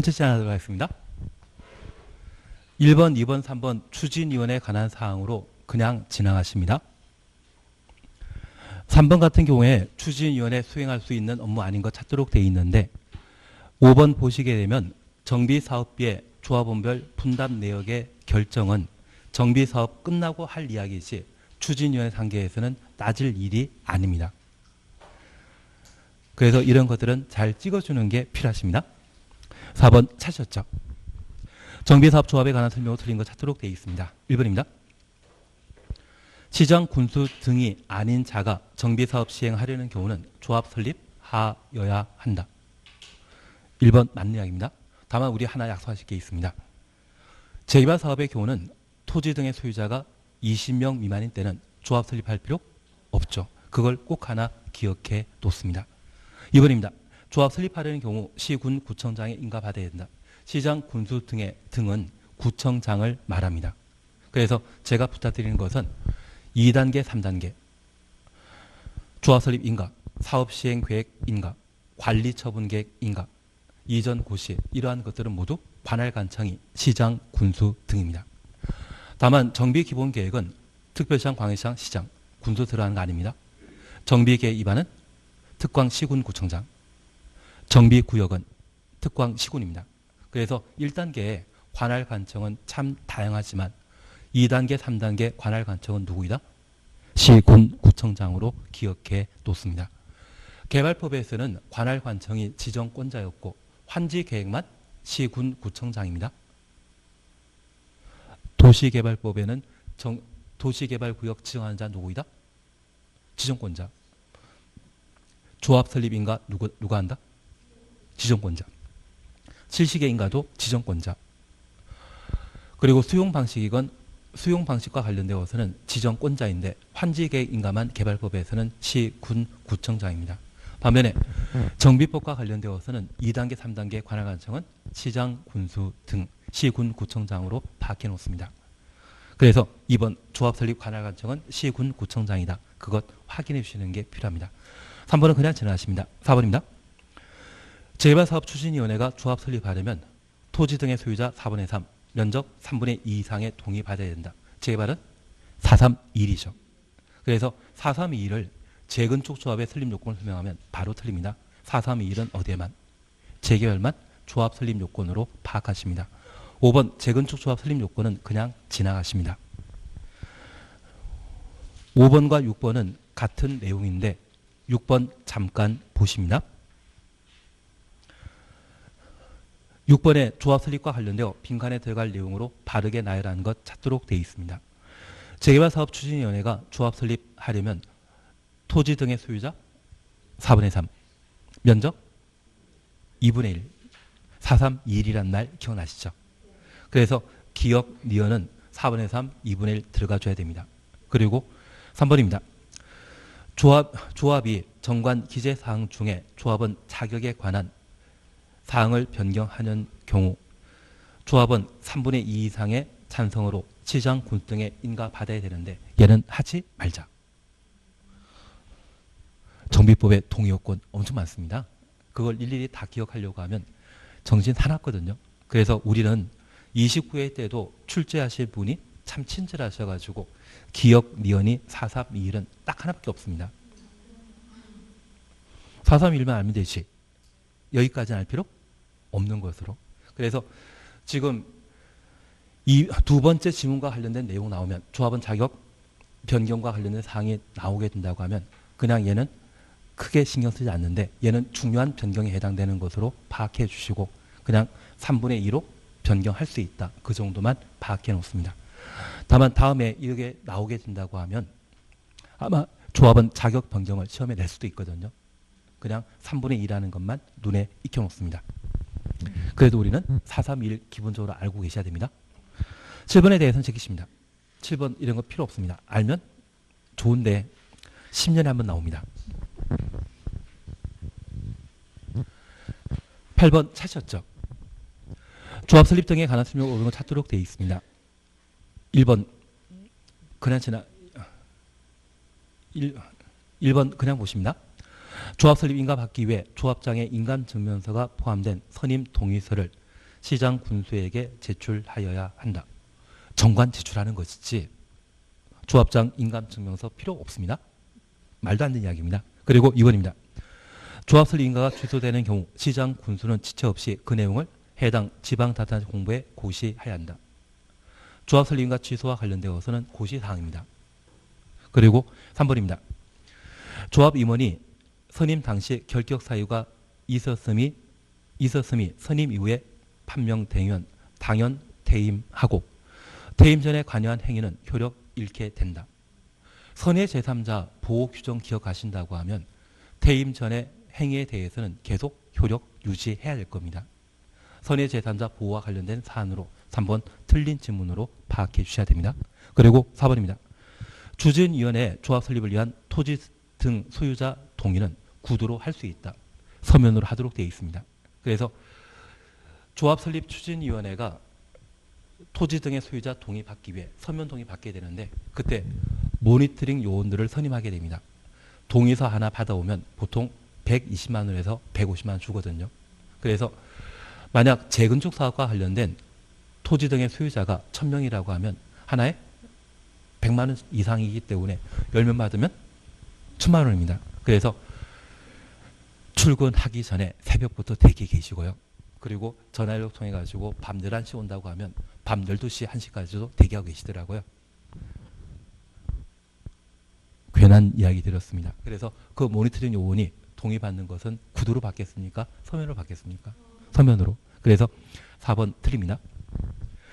전체 진행하도록 하겠습니다. 1번, 2번, 3번 추진위원회에 관한 사항으로 그냥 진행하십니다. 3번 같은 경우에 추진위원회 수행할 수 있는 업무 아닌 것 찾도록 되어 있는데 5번 보시게 되면 정비사업비의 조합원별 분담 내역의 결정은 정비사업 끝나고 할 이야기이지 추진위원회 단계에서는 따질 일이 아닙니다. 그래서 이런 것들은 잘 찍어주는 게 필요하십니다. 4번 찾으셨죠? 정비사업 조합에 관한 설명으로 틀린 것 찾도록 되어 있습니다. 1번입니다. 시장, 군수 등이 아닌 자가 정비사업 시행하려는 경우는 조합 설립하여야 한다. 1번 맞는 이야기입니다. 다만 우리 하나 약속하실 게 있습니다. 재개발 사업의 경우는 토지 등의 소유자가 20명 미만인 때는 조합 설립할 필요 없죠. 그걸 꼭 하나 기억해 놓습니다. 2번입니다. 조합 설립하려는 경우 시군 구청장에 인가받아야 된다. 시장, 군수 등은 구청장을 말합니다. 그래서 제가 부탁드리는 것은 2단계, 3단계 조합 설립 인가, 사업 시행 계획 인가, 관리 처분 계획 인가, 이전 고시 이러한 것들은 모두 관할 관청이 시장, 군수 등입니다. 다만 정비 기본 계획은 특별시장, 광역시장, 시장, 군수 들어가는 거 아닙니다. 정비 계획 입안은 특광 시군 구청장, 정비 구역은 특광 시군입니다. 그래서 1단계의 관할 관청은 참 다양하지만 2단계, 3단계 관할 관청은 누구이다? 시군 구청장으로 기억해 놓습니다. 개발법에서는 관할 관청이 지정권자였고 환지 계획만 시군 구청장입니다. 도시개발법에는 도시개발구역 지정하는 자 누구이다? 지정권자. 조합 설립 인가 누가 한다? 지정권자. 실시계 인가도 지정권자. 그리고 수용 방식이건 수용 방식과 관련되어서는 지정권자인데 환지계획 인가만 개발법에서는 시군 구청장입니다. 반면에 정비법과 관련되어서는 2단계, 3단계 관할관청은 시장, 군수 등 시군 구청장으로 파악해 놓습니다. 그래서 2번 조합 설립 관할관청은 시군 구청장이다. 그것 확인해 주시는 게 필요합니다. 3번은 그냥 지나가십니다. 4번입니다. 재개발사업 추진위원회가 조합 설립하려면 토지 등의 소유자 4분의 3, 면적 3분의 2 이상의 동의 받아야 된다. 재개발은 431이죠. 그래서 431을 재건축 조합의 설립 요건을 설명하면 바로 틀립니다. 431은 어디에만? 재개발만 조합 설립 요건으로 파악하십니다. 5번 재건축 조합 설립 요건은 그냥 지나가십니다. 5번과 6번은 같은 내용인데 6번 잠깐 보십니다. 6번의 조합 설립과 관련되어 빈칸에 들어갈 내용으로 바르게 나열하는 것 찾도록 되어 있습니다. 재개발사업 추진위원회가 조합 설립하려면 토지 등의 소유자 4분의 3, 면적 2분의 1, 431이란 말 기억나시죠? 그래서 기억, 니은은 4분의 3, 2분의 1 들어가줘야 됩니다. 그리고 3번입니다. 조합이 정관 기재사항 중에 조합은 자격에 관한 사항을 변경하는 경우 조합은 3분의 2 이상의 찬성으로 시장, 군수 등에 인가받아야 되는데 얘는 하지 말자. 정비법에 동의요건 엄청 많습니다. 그걸 일일이 다 기억하려고 하면 정신 사납거든요. 그래서 우리는 29회 때도 출제하실 분이 참 친절하셔가지고 기억, 니은이 431은 딱 하나밖에 없습니다. 431만 알면 되지. 여기까지는 알 필요 없는 것으로. 그래서 지금 이 두 번째 지문과 관련된 내용 나오면 조합은 자격 변경과 관련된 사항이 나오게 된다고 하면 그냥 얘는 크게 신경 쓰지 않는데 얘는 중요한 변경에 해당되는 것으로 파악해 주시고 그냥 3분의 2로 변경할 수 있다. 그 정도만 파악해 놓습니다. 다만 다음에 이렇게 나오게 된다고 하면 아마 조합은 자격 변경을 시험에 낼 수도 있거든요. 그냥 3분의 2라는 것만 눈에 익혀놓습니다. 그래도 우리는 431 기본적으로 알고 계셔야 됩니다. 7번에 대해서는 제끼십니다. 7번 이런 거 필요 없습니다. 알면 좋은데 10년에 한 번 나옵니다. 8번 찾으셨죠? 조합 설립 등에 관한 설명을 옳은 걸 찾도록 되어 있습니다. 1번 그냥 1번 그냥 보십니다. 조합 설립 인가 받기 위해 조합장의 인감증명서가 포함된 선임 동의서를 시장 군수에게 제출하여야 한다. 정관 제출하는 것이지 조합장 인감증명서 필요 없습니다. 말도 안 되는 이야기입니다. 그리고 2번입니다. 조합 설립 인가가 취소되는 경우 시장 군수는 지체 없이 그 내용을 해당 지방자치단체 공부에 고시해야 한다. 조합 설립 인가 취소와 관련되어서는 고시사항입니다. 그리고 3번입니다. 조합 임원이 선임 당시 결격 사유가 있었음이 선임 이후에 판명되면 당연 퇴임하고 퇴임 전에 관여한 행위는 효력 잃게 된다. 선의 제3자 보호 규정 기억하신다고 하면 퇴임 전에 행위에 대해서는 계속 효력 유지해야 될 겁니다. 선의 제3자 보호와 관련된 사안으로 3번 틀린 질문으로 파악해 주셔야 됩니다. 그리고 4번입니다. 추진위원회 조합 설립을 위한 토지 등 소유자 동의는 구두로 할 수 있다. 서면으로 하도록 되어 있습니다. 그래서 조합 설립 추진위원회가 토지 등의 소유자 동의 받기 위해 서면 동의 받게 되는데 그때 모니터링 요원들을 선임하게 됩니다. 동의서 하나 받아오면 보통 120만 원에서 150만 원 주거든요. 그래서 만약 재건축 사업과 관련된 토지 등의 소유자가 1000명이라고 하면 하나에 100만 원 이상이기 때문에 10명 받으면 1000만 원입니다. 그래서 출근하기 전에 새벽부터 대기 계시고요. 그리고 전화 연락 통해 가지고 밤 11시 온다고 하면 밤 12시, 1시까지도 대기하고 계시더라고요. 괜한 이야기 드렸습니다. 그래서 그 모니터링 요원이 동의받는 것은 구두로 받겠습니까? 서면으로 받겠습니까? 서면으로. 그래서 4번 틀립니다.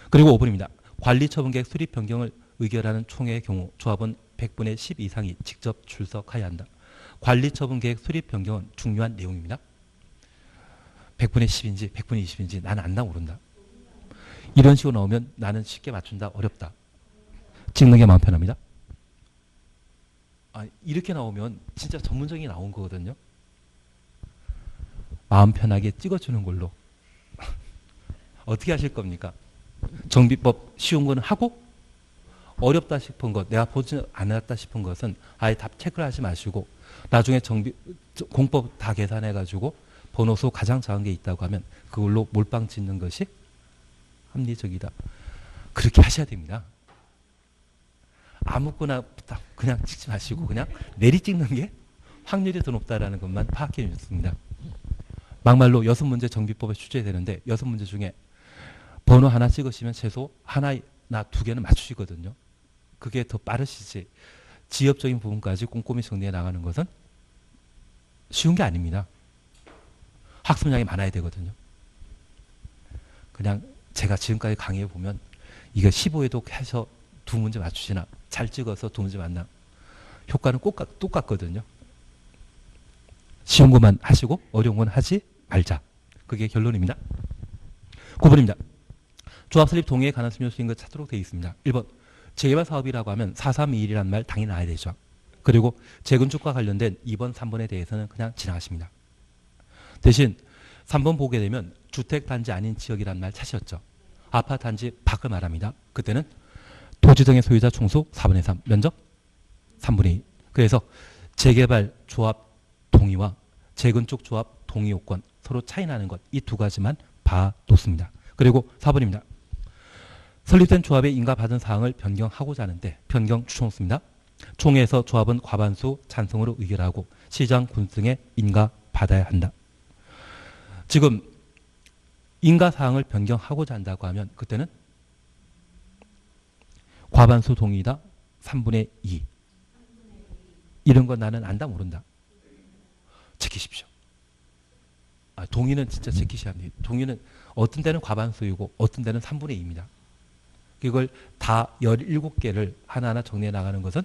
그리고 5번입니다. 관리처분계획 수립 변경을 의결하는 총회의 경우 조합은 100분의 10 이상이 직접 출석해야 한다. 관리처분계획 수립 변경은 중요한 내용입니다. 100분의 10인지 100분의 20인지 나는 안다 모른다. 이런 식으로 나오면 나는 쉽게 맞춘다 어렵다. 찍는 게 마음 편합니다. 이렇게 나오면 진짜 전문적인 게 나온 거거든요. 마음 편하게 찍어주는 걸로. 어떻게 하실 겁니까? 정비법 쉬운 거는 하고 어렵다 싶은 것, 내가 보지 않았다 싶은 것은 아예 답 체크를 하지 마시고 나중에 공법 다 계산해가지고 번호수 가장 작은 게 있다고 하면 그걸로 몰빵 짓는 것이 합리적이다. 그렇게 하셔야 됩니다. 아무거나 그냥 찍지 마시고 그냥 내리 찍는 게 확률이 더 높다라는 것만 파악해 주셨습니다. 막말로 6문제 정비법에 출제되는데 6문제 중에 번호 하나 찍으시면 최소 하나나 2개는 맞추시거든요. 그게 더 빠르시지 지엽적인 부분까지 꼼꼼히 정리해 나가는 것은 쉬운 게 아닙니다. 학습량이 많아야 되거든요. 그냥 제가 지금까지 강의해 보면 이거 15에도 해서 2문제 맞추시나 잘 찍어서 2문제 맞나 효과는 꼭 똑같거든요. 쉬운 것만 하시고 어려운 건 하지 말자. 그게 결론입니다. 9번입니다. 조합 설립 동의에 관한 설명수인 것 찾도록 되어 있습니다. 1번 재개발 사업이라고 하면 4321이라는 말 당연히 나와야 되죠. 그리고 재건축과 관련된 2번, 3번에 대해서는 그냥 지나가십니다. 대신 3번 보게 되면 주택단지 아닌 지역이라는 말 찾으셨죠. 아파트단지 밖을 말합니다. 그때는 토지 등의 소유자 총수 4분의 3, 면적 3분의 2. 그래서 재개발 조합 동의와 재건축 조합 동의 요건 서로 차이 나는 것 이 두 가지만 봐놓습니다. 그리고 4번입니다. 설립된 조합의 인가받은 사항을 변경하고자 하는데 변경 추천없습니다. 총회에서 조합은 과반수 찬성으로 의결하고 시장 군수등에 인가받아야 한다. 지금 인가사항을 변경하고자 한다고 하면 그때는 과반수 동의다 3분의 2 이런 건 나는 안다 모른다. 지키십시오. 동의는 진짜 지키셔야 합니다. 동의는 어떤 때는 과반수이고 어떤 때는 3분의 2입니다. 이걸 다 17개를 하나하나 정리해 나가는 것은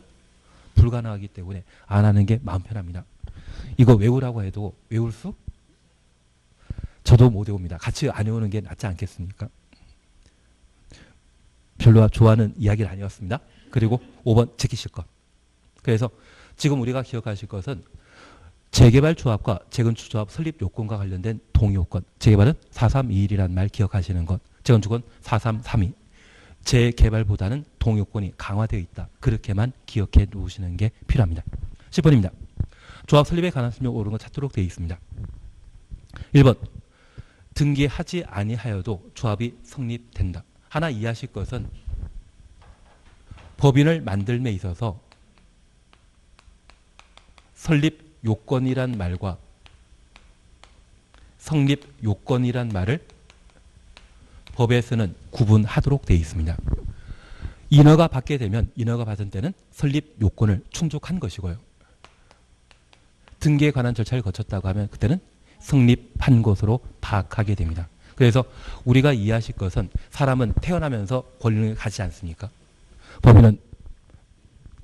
불가능하기 때문에 안 하는 게 마음 편합니다. 이거 외우라고 해도 외울 수? 저도 못 외웁니다. 같이 안 외우는 게 낫지 않겠습니까? 별로 좋아하는 이야기는 아니었습니다. 그리고 5번 지키실 것. 그래서 지금 우리가 기억하실 것은 재개발 조합과 재건축 조합 설립 요건과 관련된 동의 요건. 재개발은 4321이라는 말 기억하시는 것. 재건축은 4332. 재개발보다는 동의 요건이 강화되어 있다. 그렇게만 기억해 놓으시는 게 필요합니다. 10번입니다. 조합 설립에 관한 설명 옳은 것 찾도록 되어 있습니다. 1번 등기하지 아니하여도 조합이 성립된다. 하나 이해하실 것은 법인을 만들매 있어서 설립 요건이란 말과 성립 요건이란 말을 법에서는 구분하도록 되어 있습니다. 인허가 받게 되면 인허가 받은 때는 설립 요건을 충족한 것이고요. 등기에 관한 절차를 거쳤다고 하면 그때는 성립한 것으로 파악하게 됩니다. 그래서 우리가 이해하실 것은 사람은 태어나면서 권리를 가지지 않습니까? 법인은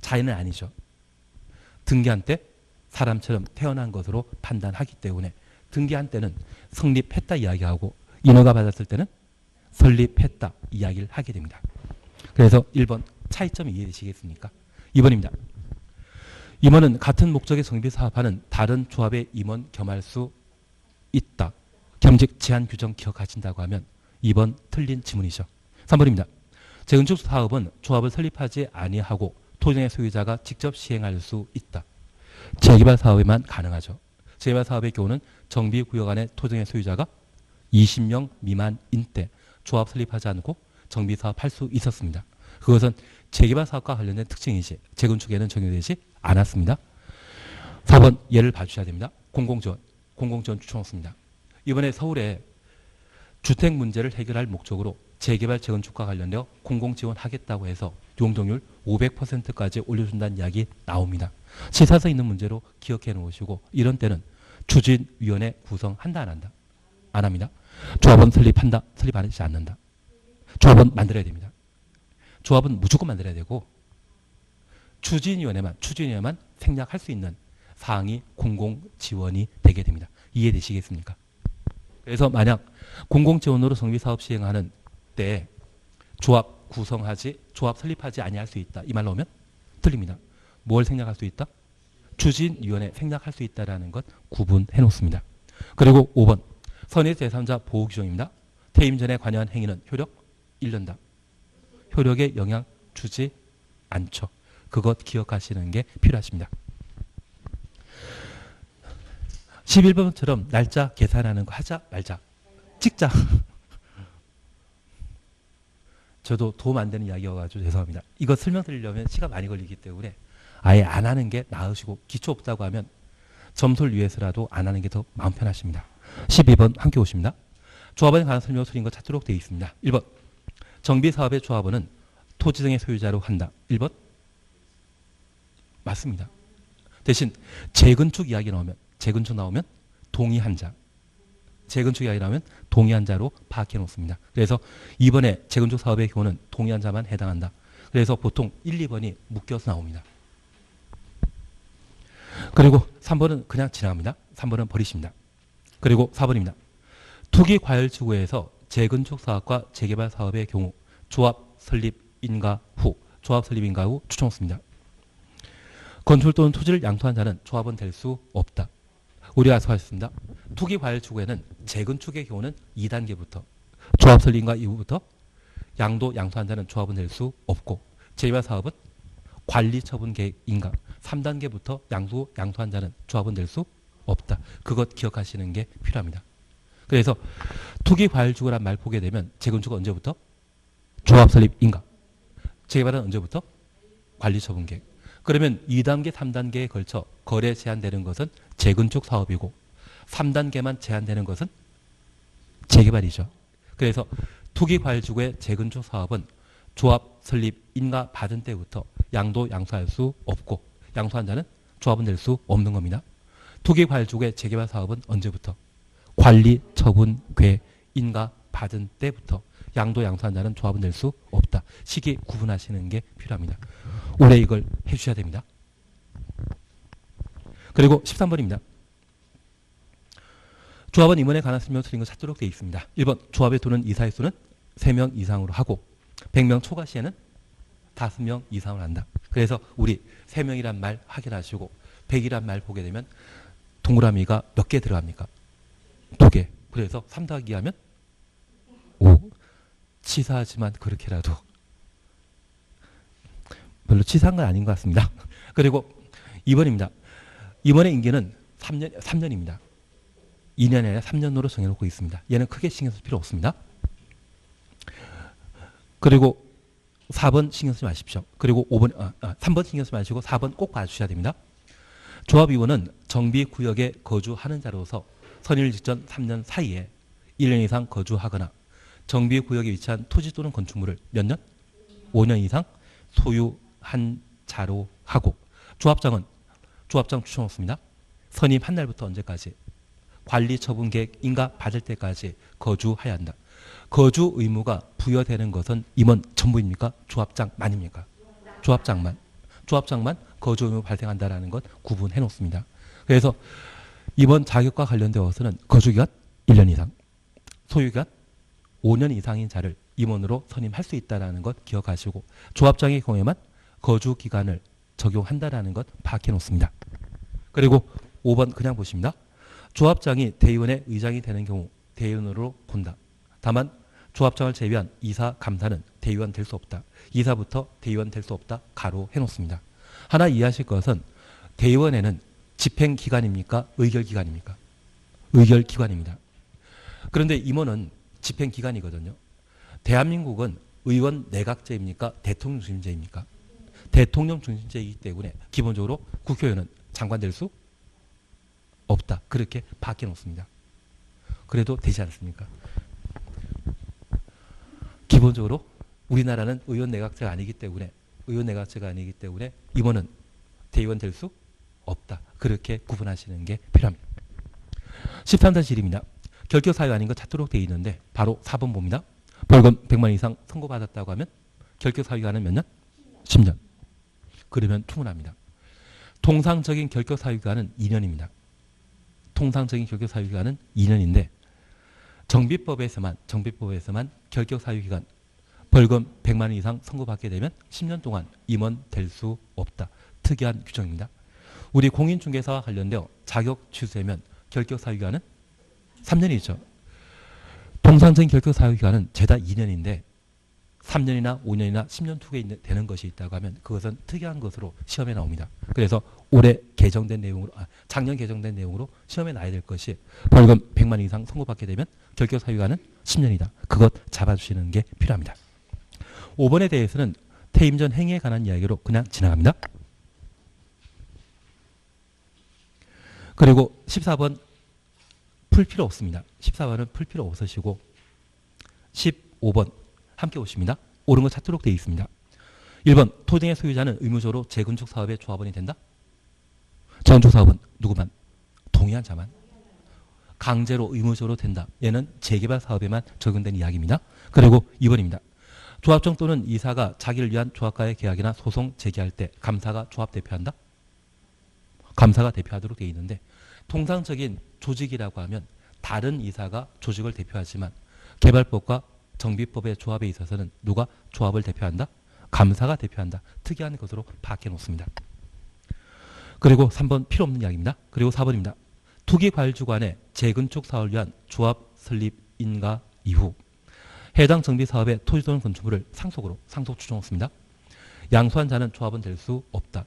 자연은 아니죠. 등기한 때 사람처럼 태어난 것으로 판단하기 때문에 등기한 때는 성립했다 이야기하고 인허가 받았을 때는 설립했다 이야기를 하게 됩니다. 그래서 1번 차이점이 이해되시겠습니까? 2번입니다. 임원은 같은 목적의 정비사업하는 다른 조합의 임원 겸할 수 있다. 겸직 제한 규정 기억하신다고 하면 2번 틀린 지문이죠. 3번입니다. 재건축 사업은 조합을 설립하지 아니하고 토지의 소유자가 직접 시행할 수 있다. 재개발 사업에만 가능하죠. 재개발 사업의 경우는 정비구역 안에 토지의 소유자가 20명 미만인 때 조합 설립하지 않고 정비사업 할 수 있었습니다. 그것은 재개발 사업과 관련된 특징이지 재건축에는 적용되지 않았습니다. 4번 예를 봐주셔야 됩니다. 공공지원 추천했습니다. 이번에 서울에 주택 문제를 해결할 목적으로 재개발 재건축과 관련되어 공공지원하겠다고 해서 용적률 500%까지 올려준다는 이야기 나옵니다. 시사서 있는 문제로 기억해 놓으시고 이런 때는 추진위원회 구성한다 안 한다? 안 합니다. 조합은 설립한다? 설립하지 않는다? 조합은 만들어야 됩니다. 조합은 무조건 만들어야 되고 추진위원회만 생략할 수 있는 사항이 공공지원이 되게 됩니다. 이해되시겠습니까? 그래서 만약 공공지원으로 정비사업 시행하는 때 조합 설립하지 아니할 수 있다. 이 말로 오면 틀립니다. 뭘 생략할 수 있다? 추진위원회 생략할 수 있다라는 것 구분해 놓습니다. 그리고 5번 선의 제3자 보호 규정입니다. 퇴임 전에 관여한 행위는 효력 잃는다. 효력에 영향 주지 않죠. 그것 기억하시는 게 필요하십니다. 11번처럼 날짜 계산하는 거 하자 말자. 찍자. 저도 도움 안 되는 이야기여가지고 죄송합니다. 이거 설명드리려면 시간 많이 걸리기 때문에 아예 안 하는 게 나으시고 기초 없다고 하면 점수를 위해서라도 안 하는 게 더 마음 편하십니다. 12번 함께 오십니다. 조합원에 관한 설명을 드린 거 찾도록 되어 있습니다. 1번 정비사업의 조합원은 토지 등의 소유자로 한다. 1번 맞습니다. 대신 재건축 이야기 나오면 동의한 자. 재건축 이야기 나오면 동의한 자로 파악해 놓습니다. 그래서 이번에 재건축 사업의 경우는 동의한 자만 해당한다. 그래서 보통 1, 2번이 묶여서 나옵니다. 그리고 3번은 그냥 지나갑니다. 3번은 버리십니다. 그리고 4번입니다. 투기과열지구에서 재건축 사업과 재개발 사업의 경우 조합 설립 인가 후 추천했습니다. 건축 또는 토지를 양도한 자는 조합원 될 수 없다. 우리가 수고하셨습니다. 투기과열지구에는 재건축의 경우는 2단계부터 조합 설립인가 이후부터 양도한 자는 조합원 될 수 없고 재개발 사업은 관리처분 계획인가 3단계부터 양도한 자는 조합원 될 수 없다. 그것 기억하시는 게 필요합니다. 그래서 투기과열지구란 말 보게 되면 재건축은 언제부터? 조합 설립인가. 재개발은 언제부터? 관리처분 계획. 그러면 2단계, 3단계에 걸쳐 거래 제한되는 것은 재건축 사업이고 3단계만 제한되는 것은 재개발이죠. 그래서 투기과열지구의 재건축 사업은 조합 설립 인가 받은 때부터 양도할 수 없고 양도한 자는 조합은 될 수 없는 겁니다. 투기과열지구의 재개발 사업은 언제부터? 관리처분괴 인가 받은 때부터 양도한 자는 조합은 될 수 없다. 시기 구분하시는 게 필요합니다. 올해 이걸 해주셔야 됩니다. 그리고 13번입니다. 조합원 임원에 관한 설명을 드린 거 찾도록 되어 있습니다. 1번 조합에 도는 이사의 수는 3명 이상으로 하고 100명 초과 시에는 5명 이상을 한다. 그래서 우리 3명이란 말 확인하시고 100이란 말 보게 되면 동그라미가 몇 개 들어갑니까? 2개. 그래서 3 더하기 하면 5. 치사하지만 그렇게라도 별로 치사한 건 아닌 것 같습니다. 그리고 2번입니다. 임원의 임기는 3년입니다. 2년이 아니라 3년으로 정해놓고 있습니다. 얘는 크게 신경 쓸 필요 없습니다. 그리고 4번 신경 쓰지 마십시오. 그리고 3번 신경 쓰지 마시고 4번 꼭 봐주셔야 됩니다. 조합위원은 정비구역에 거주하는 자로서 선일 직전 3년 사이에 1년 이상 거주하거나 정비구역에 위치한 토지 또는 건축물을 몇 년? 5년 이상 소유한 자로 하고 조합장 추천없습니다. 선임한 날부터 언제까지? 관리처분계획 인가 받을 때까지 거주해야 한다. 거주 의무가 부여되는 것은 임원 전부입니까? 조합장만입니까? 조합장만 거주 의무 발생한다라는 것 구분해 놓습니다. 그래서 이번 자격과 관련되어서는 거주기간 1년 이상, 소유기간 5년 이상인 자를 임원으로 선임할 수 있다는 것 기억하시고 조합장의 경우에만 거주기간을 적용한다라는 것 파악해 놓습니다. 그리고 5번 그냥 보십니다. 조합장이 대의원의 의장이 되는 경우 대의원으로 본다. 다만 조합장을 제외한 이사, 감사는 대의원 될 수 없다. 이사부터 대의원 될 수 없다. 가로 해놓습니다. 하나 이해하실 것은 대의원에는 집행기관입니까? 의결기관입니까? 의결기관입니다. 그런데 임원은 집행기관이거든요. 대한민국은 의원 내각제입니까? 대통령 중심제입니까? 대통령 중심제이기 때문에 기본적으로 국회의원은 장관 될 수 없다. 그렇게 바뀌어놓습니다. 그래도 되지 않습니까? 기본적으로 우리나라는 의원 내각제가 아니기 때문에 임원은 대의원 될 수 없다. 그렇게 구분하시는 게 필요합니다. 13단 질입니다. 결격 사유 아닌 거 찾도록 되어 있는데 바로 4번 봅니다. 벌금 100만 이상 선고받았다고 하면 결격 사유기간은 몇 년? 10년. 그러면 충분합니다. 통상적인 결격 사유기간은 2년입니다. 통상적인 결격 사유기간은 2년인데 정비법에서만 결격 사유기간 벌금 100만 원 이상 선고받게 되면 10년 동안 임원 될 수 없다. 특이한 규정입니다. 우리 공인중개사와 관련되어 자격 취소되면 결격 사유기간은 3년이죠. 통상적인 결격 사유기간은 죄다 2년인데 3년이나 5년이나 10년 투게 되는 것이 있다고 하면 그것은 특이한 것으로 시험에 나옵니다. 그래서 작년 개정된 내용으로 시험에 나야 될 것이 벌금 100만 원 이상 선고받게 되면 결격 사유기간은 10년이다. 그것 잡아주시는 게 필요합니다. 5번에 대해서는 퇴임 전 행위에 관한 이야기로 그냥 지나갑니다. 그리고 14번 풀 필요 없습니다. 14번은 풀 필요 없으시고 15번 함께 오십니다. 옳은 거 찾도록 되어 있습니다. 1번 토등의 소유자는 의무적으로 재건축 사업의 조합원이 된다. 재건축 사업은 누구만? 동의한 자만. 강제로 의무적으로 된다. 얘는 재개발 사업에만 적용된 이야기입니다. 그리고 2번입니다. 조합장 또는 이사가 자기를 위한 조합과의 계약이나 소송 제기할 때 감사가 조합 대표한다. 감사가 대표하도록 되어 있는데 통상적인 조직이라고 하면 다른 이사가 조직을 대표하지만 개발법과 정비법의 조합에 있어서는 누가 조합을 대표한다? 감사가 대표한다. 특이한 것으로 파악해 놓습니다. 그리고 3번 필요 없는 이야기입니다. 그리고 4번입니다. 투기과열주관의 재건축 사업을 위한 조합 설립 인가 이후 해당 정비사업의 토지 또는 건축물을 상속 추정했습니다. 양수한 자는 조합은 될 수 없다.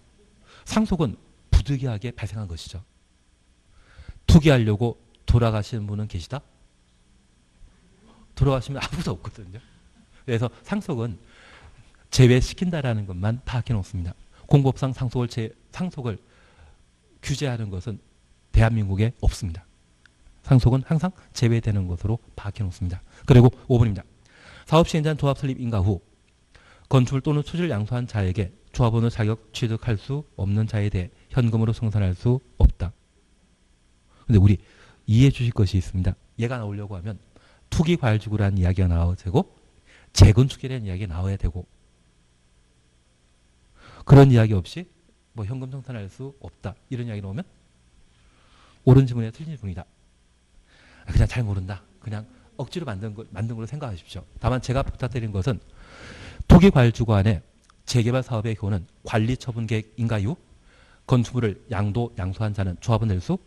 상속은 부득이하게 발생한 것이죠. 투기하려고 돌아가시는 분은 계시다? 돌아가시면 아무도 없거든요. 그래서 상속은 제외시킨다라는 것만 파악해 놓습니다. 공법상 상속을 규제하는 것은 대한민국에 없습니다. 상속은 항상 제외되는 것으로 파악해 놓습니다. 그리고 5번입니다. 사업시행자는 조합 설립 인가 후 건축물 또는 토지를 양수한 자에게 조합원으로 자격 취득할 수 없는 자에 대해 현금으로 청산할 수 없다. 근데 우리 이해해 주실 것이 있습니다. 얘가 나오려고 하면 투기과열지구라는 이야기가 나와야 되고 재건축이라는 이야기가 나와야 되고 그런 이야기 없이 뭐 현금 청산할 수 없다. 이런 이야기 나오면 옳은 지문에 틀린 지문이다. 그냥 잘 모른다. 그냥 억지로 만든 걸로 생각하십시오. 다만 제가 부탁드린 것은 투기과열지구 안에 재개발 사업의 경우는 관리처분계획 인가 이후 건축물을 양수한 자는 조합은 될 수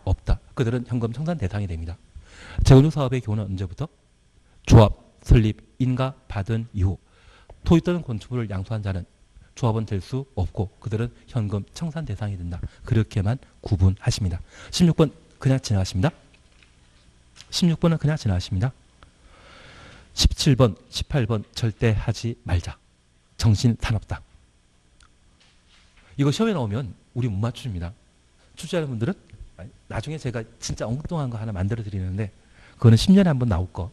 없다. 그들은 현금 청산 대상이 됩니다. 재건축 사업의 경우는 언제부터? 조합 설립 인가 받은 이후 토지 또는 건축물을 양수한 자는 조합은 될 수 없고 그들은 현금 청산 대상이 된다. 그렇게만 구분하십니다. 16번 그냥 지나가십니다. 16번은 그냥 지나십니다. 17번, 18번 절대 하지 말자. 정신 사납다. 이거 시험에 나오면 우리 못 맞춥니다. 출제하는 분들은 나중에 제가 진짜 엉뚱한 거 하나 만들어 드리는데 그거는 10년에 한 번 나올 거.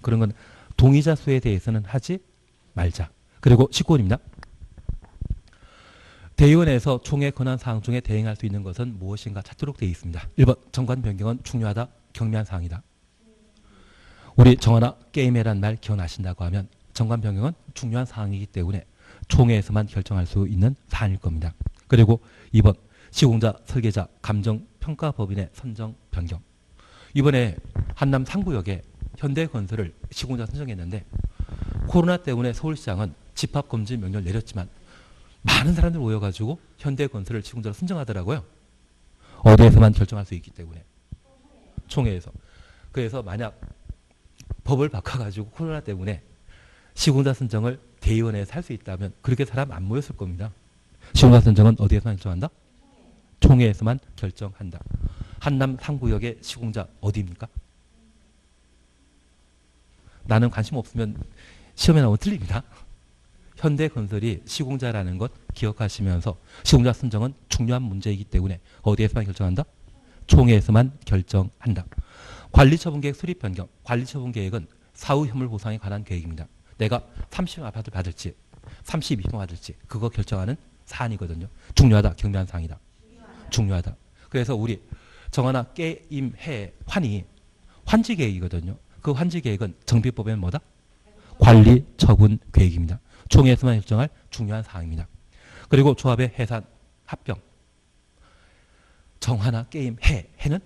그런 건 동의자 수에 대해서는 하지 말자. 그리고 19번입니다. 대의원에서 총회 권한 사항 중에 대행할 수 있는 것은 무엇인가 찾도록 되어 있습니다. 1번 정관 변경은 중요하다, 경미한 사항이다. 우리 정하나 게임이란 말 기억나신다고 하면 정관 변경은 중요한 사항이기 때문에 총회에서만 결정할 수 있는 사안일 겁니다. 그리고 2번 시공자, 설계자, 감정평가법인의 선정 변경. 이번에 한남 상구역에 현대건설을 시공자 선정했는데 코로나 때문에 서울시장은 집합금지 명령을 내렸지만 많은 사람들 모여가지고 현대건설을 시공자로 선정하더라고요. 어디에서만 결정할 수 있기 때문에. 총회에서. 그래서 만약 법을 바꿔가지고 코로나 때문에 시공자 선정을 대의원에서 할 수 있다면 그렇게 사람 안 모였을 겁니다. 시공자 선정은 어디에서만 결정한다? 총회에서만 결정한다. 한남 상구역의 시공자 어디입니까? 나는 관심 없으면 시험에 나오면 틀립니다. 현대건설이 시공자라는 것 기억하시면서 시공자 선정은 중요한 문제이기 때문에 어디에서만 결정한다? 총회에서만 결정한다. 관리처분계획 수립 변경. 관리처분계획은 사후 효물 보상에 관한 계획입니다. 내가 30명 아파트 받을지 32평 받을지 그거 결정하는 사안이거든요. 중요하다. 경미한 사항이다. 중요하다. 그래서 우리 정하나 게임 해 환이 환지계획이거든요. 그 환지계획은 정비법에는 뭐다? 관리처분 계획입니다. 총회에서만 결정할 중요한 사항입니다. 그리고 조합의 해산 합병. 정하나 게임 해는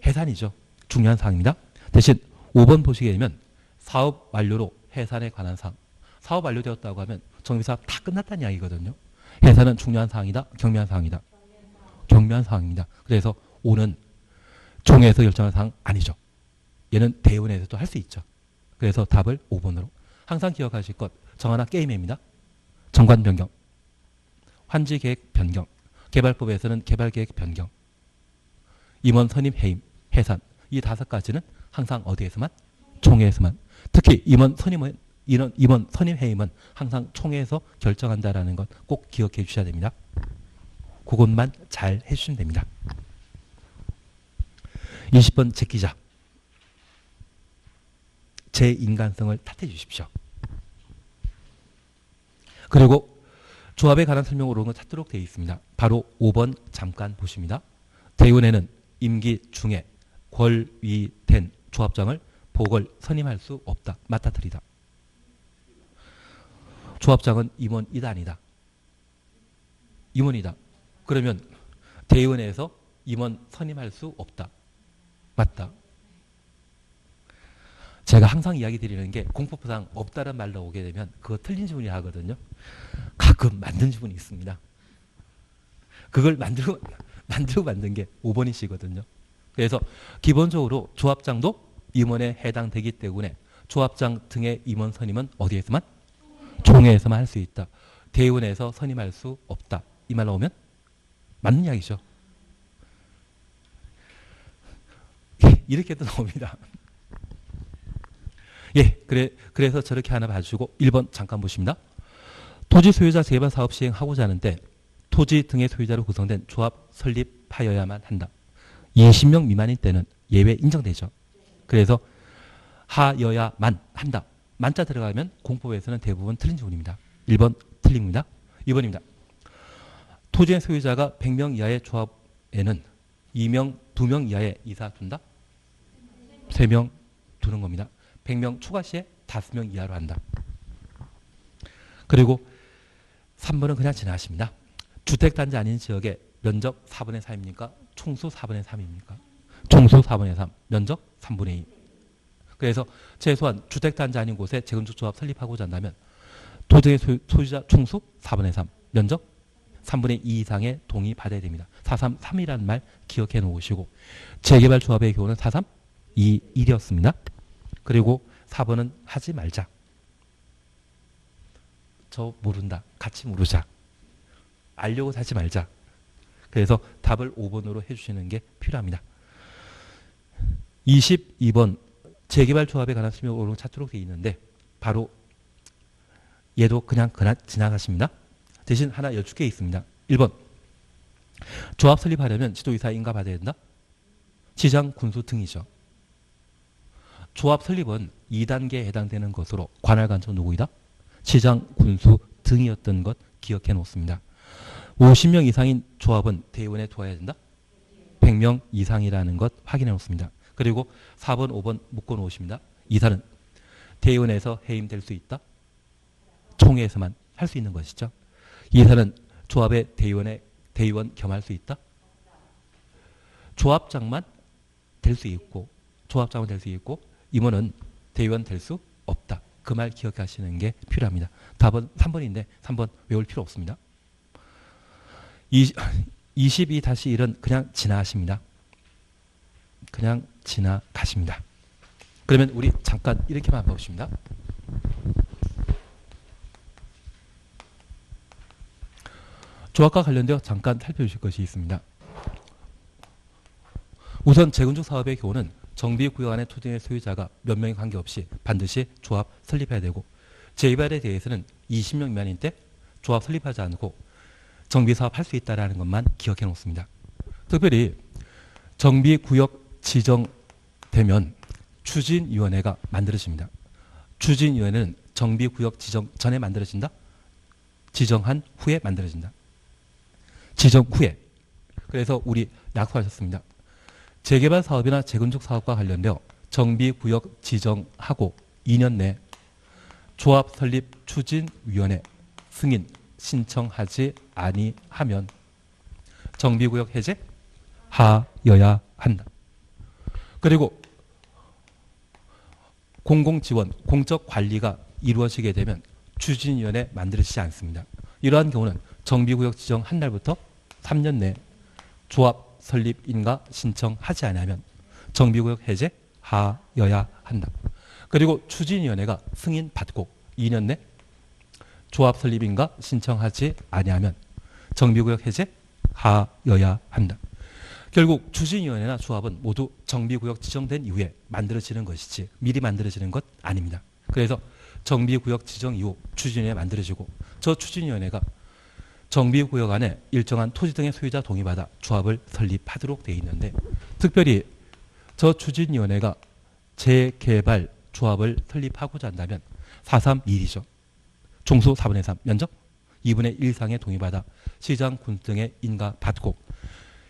해산이죠. 중요한 사항입니다. 대신 5번 보시게 되면 사업 완료로 해산에 관한 사항. 사업 완료되었다고 하면 정비사업 다 끝났다는 이야기거든요. 해산은 중요한 사항이다. 경미한 사항이다. 경미한 사항입니다. 그래서 5는 총회에서 결정한 사항 아니죠. 얘는 대의원에서도 할 수 있죠. 그래서 답을 5번으로. 항상 기억하실 것 정하나 게임입니다. 정관 변경, 환지계획 변경, 개발법에서는 개발계획 변경, 임원 선임 해임, 해산 이 5가지는 항상 어디에서만? 총회에서만. 특히 임원 선임 해임은 항상 총회에서 결정한다라는 것 꼭 기억해 주셔야 됩니다. 그것만 잘 해주시면 됩니다. 20번 제끼자. 제 인간성을 탓해 주십시오. 그리고 조합에 관한 설명으로 온 거 찾도록 되어 있습니다. 바로 5번 잠깐 보십니다. 대의원에는 임기 중에 권위된 조합장을 보궐 선임할 수 없다. 맞다틀리다. 조합장은 임원이다 아니다. 임원이다. 그러면 대의원에서 임원 선임할 수 없다. 맞다. 제가 항상 이야기 드리는 게 공법상 없다는 말로 오게 되면 그거 틀린 지문이 하거든요. 가끔 만든 지문이 있습니다. 그걸 만들고 만든 게 5번이시거든요. 그래서 기본적으로 조합장도 임원에 해당되기 때문에 조합장 등의 임원 선임은 어디에서만? 총회에서만 할 수 있다. 대의원에서 선임할 수 없다. 이 말 나오면 맞는 이야기죠. 이렇게도 나옵니다. 예, 그래서 저렇게 하나 봐주고 1번 잠깐 보십니다. 토지 소유자 재개발 사업 시행하고자 하는데 토지 등의 소유자로 구성된 조합 설립하여야만 한다. 20명 미만인 때는 예외 인정되죠. 그래서 하여야만 한다. 만자 들어가면 공법에서는 대부분 틀린 지문입니다. 1번 틀립니다. 2번입니다. 토지의 소유자가 100명 이하의 조합에는 2명 이하의 이사 둔다? 3명 두는 겁니다. 100명 추가 시에 5명 이하로 한다. 그리고 3번은 그냥 지나십니다. 주택단지 아닌 지역의 면적 4분의 4입니까? 총수 4분의 3입니까? 총수 4분의 3, 면적 3분의 2. 그래서 최소한 주택단지 아닌 곳에 재건축조합 설립하고자 한다면 토지의 소유자 총수 4분의 3, 면적 3분의 2 이상의 동의 받아야 됩니다. 433이라는 말 기억해 놓으시고 재개발 조합의 경우는 432-1이었습니다. 그리고 4번은 하지 말자. 저 모른다. 같이 모르자. 알려고 하지 말자. 그래서 답을 5번으로 해주시는 게 필요합니다. 22번 재개발 조합에 관한 설명 오른 찾도록 되어 있는데 바로 얘도 그냥 지나가십니다. 대신 하나 여쭙 게 있습니다. 1번 조합 설립하려면 지도이사 인가받아야 된다? 지장 군수 등이죠. 조합 설립은 2단계에 해당되는 것으로 관할 간청 누구이다? 지장 군수 등이었던 것 기억해 놓습니다. 50명 이상인 조합은 대의원에 두어야 된다? 100명 이상이라는 것 확인해 놓습니다. 그리고 4번, 5번 묶어 놓으십니다. 이사는 대의원에서 해임될 수 있다? 총회에서만 할 수 있는 것이죠. 이사는 조합의 대의원 겸할 수 있다? 조합장만 될 수 있고 임원은 대의원 될 수 없다. 그 말 기억하시는 게 필요합니다. 답은 3번인데 3번 외울 필요 없습니다. 22-1은 그냥 지나가십니다. 그냥 지나가십니다. 그러면 우리 잠깐 이렇게만 봅시다. 조합과 관련되어 잠깐 살펴주실 것이 있습니다. 우선 재건축 사업의 경우는 정비구역 안의 토지의 소유자가 몇 명에 관계없이 반드시 조합 설립해야 되고 재개발에 대해서는 20명 미만인 때 조합 설립하지 않고 정비사업 할 수 있다는 것만 기억해 놓습니다. 특별히 정비구역 지정되면 추진위원회가 만들어집니다. 추진위원회는 정비구역 지정 전에 만들어진다? 지정한 후에 만들어진다. 지정 후에. 그래서 우리 약속하셨습니다. 재개발 사업이나 재건축 사업과 관련되어 정비구역 지정하고 2년 내 조합 설립 추진위원회 승인 신청하지 아니하면 정비구역 해제 하여야 한다. 그리고 공공지원, 공적관리가 이루어지게 되면 추진위원회 만들어지지 않습니다. 이러한 경우는 정비구역 지정 한 날부터 3년 내 조합 설립 인가 신청하지 않으면 정비구역 해제 하여야 한다. 그리고 추진위원회가 승인 받고 2년 내 조합 설립 인가 신청하지 아니하면 정비구역 해제 하여야 한다. 결국 추진위원회나 조합은 모두 정비구역 지정된 이후에 만들어지는 것이지 미리 만들어지는 것 아닙니다. 그래서 정비구역 지정 이후 추진위원회 만들어지고 저 추진위원회가 정비구역 안에 일정한 토지 등의 소유자 동의받아 조합을 설립하도록 되어 있는데 특별히 저 추진위원회가 재개발 조합을 설립하고자 한다면 431이죠. 종수 4분의 3 면적 2분의 1 이상의 동의받아 시장 군 등의 인가받고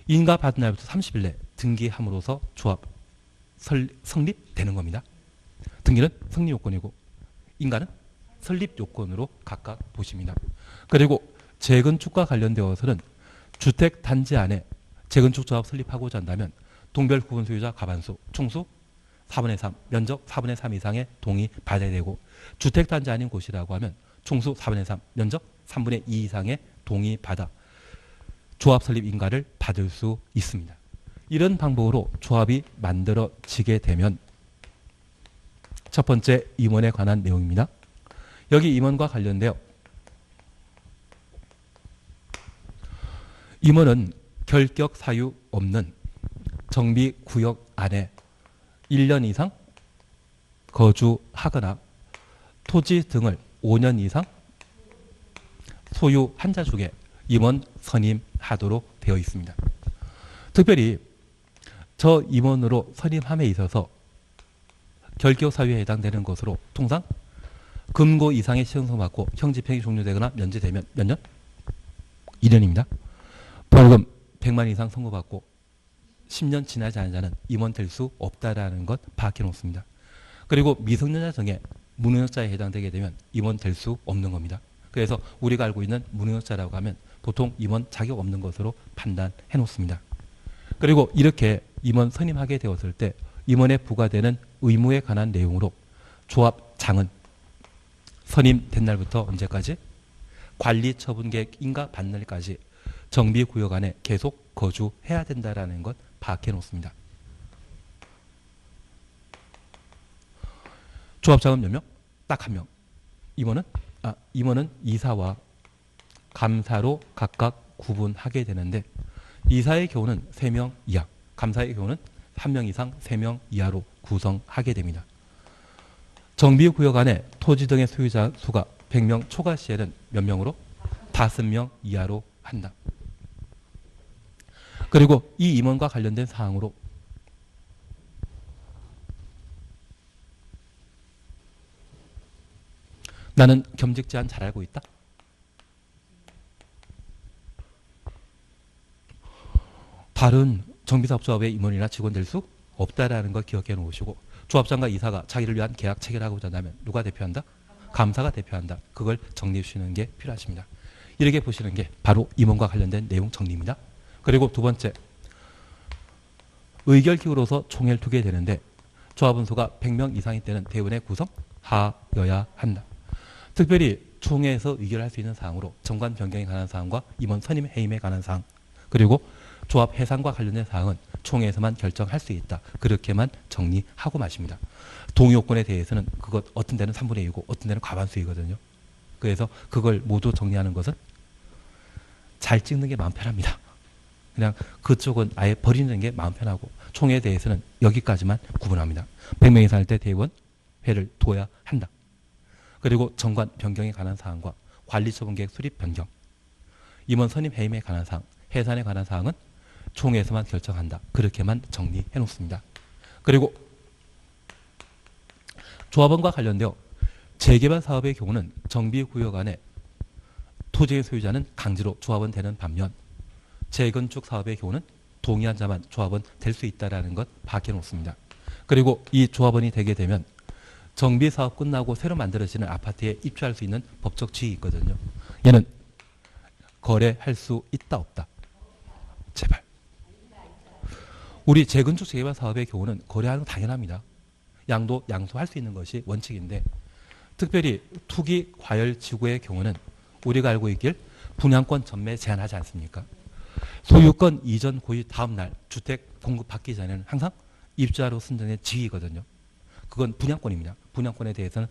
인가받은 날부터 30일 내 등기함으로써 조합 성립되는 겁니다. 등기는 성립 요건이고 인가는 설립 요건으로 각각 보십니다. 그리고 재건축과 관련되어서는 주택 단지 안에 재건축 조합 설립하고자 한다면 동별 구분 소유자 과반수 총수 4분의 3 면적 4분의 3 이상의 동의 받아야 되고 주택 단지 아닌 곳이라고 하면 총수 4분의 3 면적 3분의 2 이상의 동의 받아 조합 설립 인가를 받을 수 있습니다. 이런 방법으로 조합이 만들어지게 되면 첫 번째 임원에 관한 내용입니다. 여기 임원과 관련되어 임원은 결격 사유 없는 정비구역 안에 1년 이상 거주하거나 토지 등을 5년 이상 소유한 자 중에 임원 선임하도록 되어 있습니다. 특별히 저 임원으로 선임함에 있어서 결격 사유에 해당되는 것으로 통상 금고 이상의 시행성 받고 형집행이 종료되거나 면제되면 몇 년? 2년입니다. 벌금 100만 이상 선고받고 10년 지나지 않은 자는 임원 될 수 없다라는 것 파악해 놓습니다. 그리고 미성년자 등의 무능력자에 해당되게 되면 임원 될 수 없는 겁니다. 그래서 우리가 알고 있는 무능력자라고 하면 보통 임원 자격 없는 것으로 판단해 놓습니다. 그리고 이렇게 임원 선임하게 되었을 때 임원에 부과되는 의무에 관한 내용으로 조합장은 선임된 날부터 언제까지? 관리처분계획 인가 받는 날까지 정비구역 안에 계속 거주해야 된다는 것 파악해 놓습니다. 조합장은 몇 명? 딱 한 명. 임원은 이사와 감사로 각각 구분하게 되는데 이사의 경우는 3명 이하, 감사의 경우는 3명 이상 3명 이하로 구성하게 됩니다. 정비구역 안에 토지 등의 소유자 수가 100명 초과 시에는 몇 명으로? 5명 이하로 한다. 그리고 이 임원과 관련된 사항으로 나는 겸직 제한 잘 알고 있다. 다른 정비사업조합의 임원이나 직원 될 수 없다라는 걸 기억해 놓으시고, 조합장과 이사가 자기를 위한 계약 체결하고자 한다면 누가 대표한다? 감사가 대표한다. 그걸 정리해 주시는 게 필요하십니다. 이렇게 보시는 게 바로 임원과 관련된 내용 정리입니다. 그리고 두 번째, 의결기구로서 총회를 두게 되는데 조합원 수가 100명 이상일 때는 대원의 구성하여야 한다. 특별히 총회에서 의결할 수 있는 사항으로 정관 변경에 관한 사항과 임원 선임 해임에 관한 사항, 그리고 조합 해산과 관련된 사항은 총회에서만 결정할 수 있다. 그렇게만 정리하고 마십니다. 동의요건에 대해서는 그것 어떤 데는 3분의 2고 어떤 데는 과반수이거든요. 그래서 그걸 모두 정리하는 것은 잘 찍는 게 마음 편합니다. 그냥 그쪽은 아예 버리는 게 마음 편하고, 총회에 대해서는 여기까지만 구분합니다. 100명 이상일 때 대의원회를 둬야 한다. 그리고 정관 변경에 관한 사항과 관리처분계획 수립 변경, 임원 선임 해임에 관한 사항, 해산에 관한 사항은 총회에서만 결정한다. 그렇게만 정리해 놓습니다. 그리고 조합원과 관련되어 재개발 사업의 경우는 정비구역 안에 토지의 소유자는 강제로 조합원 되는 반면, 재건축 사업의 경우는 동의한 자만 조합원 될 수 있다는 것 밝혀 놓습니다. 그리고 이 조합원이 되게 되면 정비사업 끝나고 새로 만들어지는 아파트에 입주할 수 있는 법적 지위가 있거든요. 얘는 거래할 수 있다 없다? 제발. 우리 재건축 재개발 사업의 경우는 거래하는 건 당연합니다. 양수할 수 있는 것이 원칙인데, 특별히 투기 과열 지구의 경우는 우리가 알고 있길 분양권 전매 제한하지 않습니까? 소유권 이전 고의 다음 날 주택 공급받기 전에는 항상 입주자로 선정된 지위거든요. 그건 분양권입니다. 분양권에 대해서는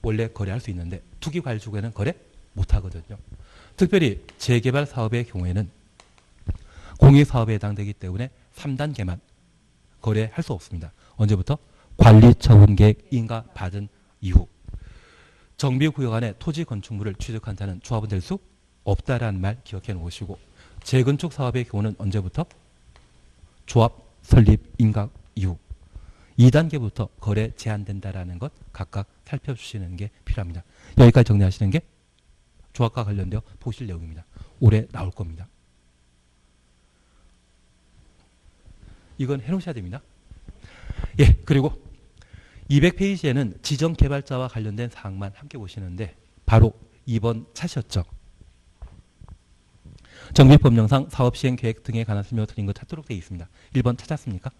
원래 거래할 수 있는데 투기 과열 지구에는 거래 못하거든요. 특별히 재개발 사업의 경우에는 공익사업에 해당되기 때문에 3단계만 거래할 수 없습니다. 언제부터? 관리처분계획 인가 받은 이후. 정비구역 안에 토지 건축물을 취득한 자는 조합원 될 수 없다라는 말 기억해 놓으시고, 재건축 사업의 경우는 언제부터? 조합 설립 인가 이후. 2단계부터 거래 제한된다라는 것 각각 살펴주시는 게 필요합니다. 여기까지 정리하시는 게 조합과 관련되어 보실 내용입니다. 올해 나올 겁니다. 이건 해놓으셔야 됩니다. 예, 그리고 200페이지에는 지정개발자와 관련된 사항만 함께 보시는데 바로 2번 차셨죠. 정비법령상 사업시행계획 등에 관한 설명을 드린 것 찾도록 되어 있습니다. 1번 찾았습니까?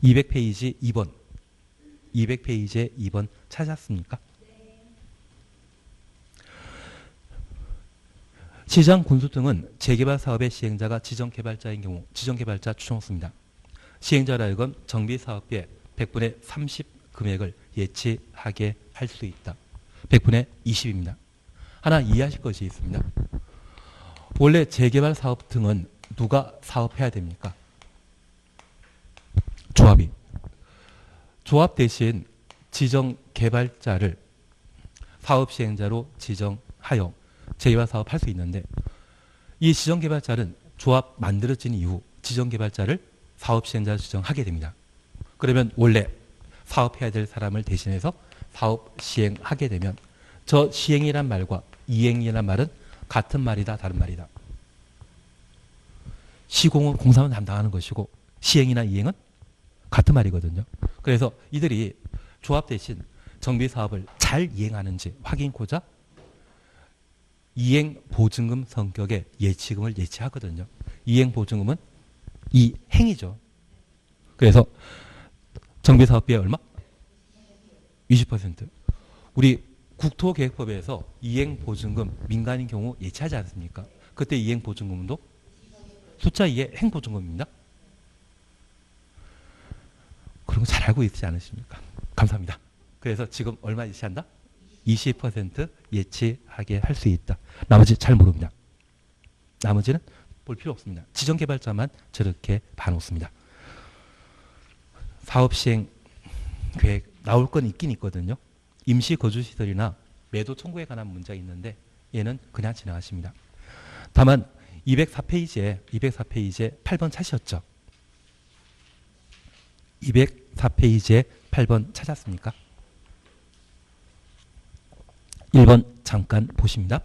200페이지 2번. 200페이지에 2번 찾았습니까? 시장 군수 등은 재개발 사업의 시행자가 지정개발자인 경우 지정개발자 추정수입니다. 시행자라 하여금 정비사업비의 100분의 30 금액을 예치하게 할 수 있다. 100분의 20입니다. 하나 이해하실 것이 있습니다. 원래 재개발 사업 등은 누가 사업해야 됩니까? 조합이. 조합 대신 지정개발자를 사업시행자로 지정하여 재개발 사업 할 수 있는데, 이 지정개발자는 조합 만들어진 이후 지정개발자를 사업시행자로 지정하게 됩니다. 그러면 원래 사업해야 될 사람을 대신해서 사업 시행하게 되면 저 시행이란 말과 이행이란 말은 같은 말이다 다른 말이다? 시공은 공사만 담당하는 것이고 시행이나 이행은 같은 말이거든요. 그래서 이들이 조합 대신 정비사업을 잘 이행하는지 확인코자 이행보증금 성격의 예치금을 예치하거든요. 이행보증금은 이 행위죠. 그래서 정비사업비의 얼마? 20%. 우리 국토계획법에서 이행보증금 민간인 경우 예치하지 않습니까? 그때 이행보증금도 숫자 2의 행보증금입니다. 그런 거 잘 알고 있지 않으십니까? 감사합니다. 그래서 지금 얼마 예치한다? 20% 예치하게 할 수 있다. 나머지 잘 모릅니다. 나머지는 볼 필요 없습니다. 지정개발자만 저렇게 봐놓습니다. 사업 시행 계획 나올 건 있긴 있거든요. 임시 거주시설이나 매도 청구에 관한 문제가 있는데 얘는 그냥 지나가십니다. 다만 204페이지에 8번 찾으셨죠? 204페이지에 8번 찾았습니까? 1번 잠깐 보십니다.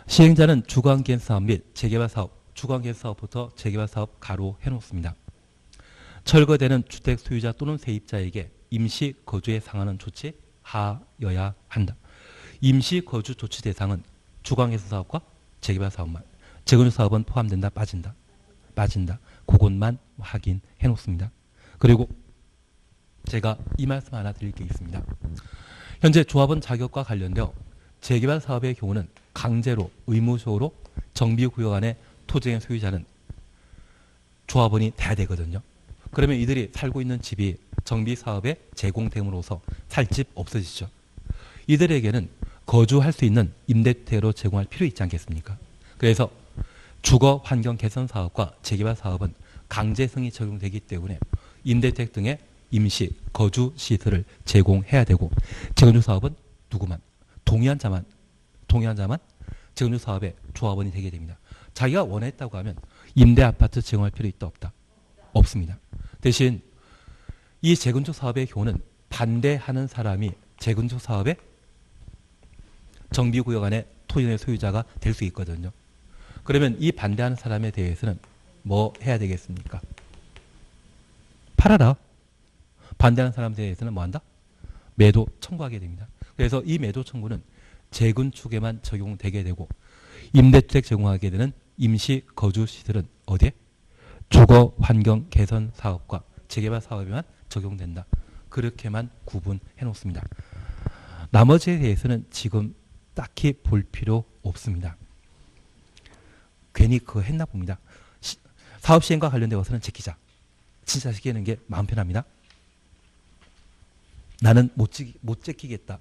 시행자는 주거환경 사업 및 재개발 사업, 주거환경 사업부터 재개발 사업 가로 해놓습니다. 철거되는 주택 소유자 또는 세입자에게 임시 거주에 상하는 조치 하여야 한다. 임시 거주 조치 대상은 주거환경 사업과 재개발 사업만, 재건축 사업은 포함된다, 빠진다. 그것만 확인해 놓습니다. 그리고 제가 이 말씀 하나 드릴 게 있습니다. 현재 조합원 자격과 관련되어 재개발 사업의 경우는 강제로 의무적으로 정비구역 안에 토지의 소유자는 조합원이 돼야 되거든요. 그러면 이들이 살고 있는 집이 정비사업에 제공됨으로써 살 집 없어지죠. 이들에게는 거주할 수 있는 임대주택으로 제공할 필요 있지 않겠습니까? 그래서 주거 환경 개선 사업과 재개발 사업은 강제성이 적용되기 때문에 임대주택 등의 임시 거주 시설을 제공해야 되고, 재건축 사업은 누구만 동의한 자만 재건축 사업의 조합원이 되게 됩니다. 자기가 원했다고 하면 임대 아파트 제공할 필요 있다 없다? 없습니다. 대신 이 재건축 사업의 경우는 반대하는 사람이 재건축 사업의 정비구역 안에 토지의 소유자가 될 수 있거든요. 그러면 이 반대하는 사람에 대해서는 뭐 해야 되겠습니까? 팔아라. 반대하는 사람에 대해서는 뭐 한다? 매도 청구하게 됩니다. 그래서 이 매도 청구는 재건축에만 적용되게 되고, 임대주택 제공하게 되는 임시 거주시설은 어디에? 주거 환경 개선 사업과 재개발 사업에만 적용된다. 그렇게만 구분해 놓습니다. 나머지에 대해서는 지금 딱히 볼 필요 없습니다. 괜히 그거 했나 봅니다. 사업 시행과 관련되어서는 제끼자. 진짜 제끼는 게 마음 편합니다. 나는 못 제끼겠다.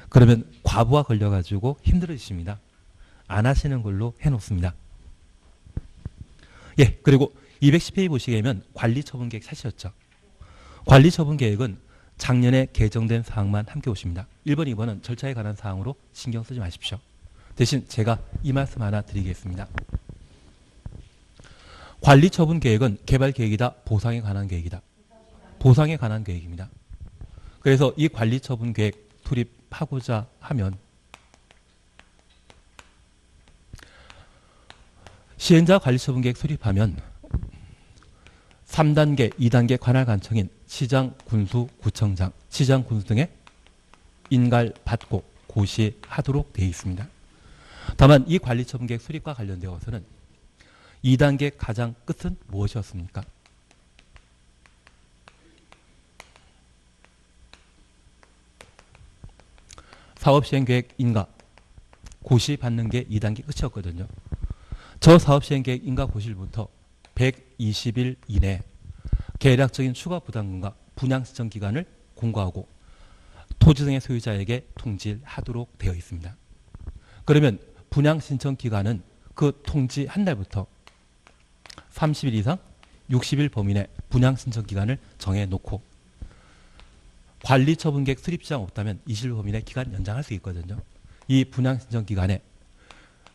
그러면 과부하 걸려가지고 힘들어지십니다. 안 하시는 걸로 해놓습니다. 예, 그리고 210페이지 보시게 되면 관리처분계획 찾으셨죠? 관리처분계획은 작년에 개정된 사항만 함께 오십니다. 1번, 2번은 절차에 관한 사항으로 신경 쓰지 마십시오. 대신 제가 이 말씀 하나 드리겠습니다. 관리처분계획은 개발계획이다, 보상에 관한 계획이다? 보상에 관한 계획입니다. 그래서 이 관리처분계획 수립하고자 하면 시행자 관리처분계획 수립하면 3단계, 2단계 관할관청인 시장, 군수, 구청장, 시장, 군수 등의 인가를 받고 고시하도록 되어 있습니다. 다만 이 관리처분계획 수립과 관련되어서는 2단계 가장 끝은 무엇이었습니까? 사업시행계획 인가, 고시 받는 게 2단계 끝이었거든요. 저 사업시행계획 인가 고시부터 120일 이내 계략적인 추가 부담금과 분양신청 기간을 공고하고 토지 등의 소유자에게 통지하도록 되어 있습니다. 그러면 분양신청 기간은 그 통지한 날부터 30일 이상 60일 범위 내 분양신청 기간을 정해놓고 관리처분계획 수립지장 없다면 20일 범위 내 기간 연장할 수 있거든요. 이 분양신청 기간에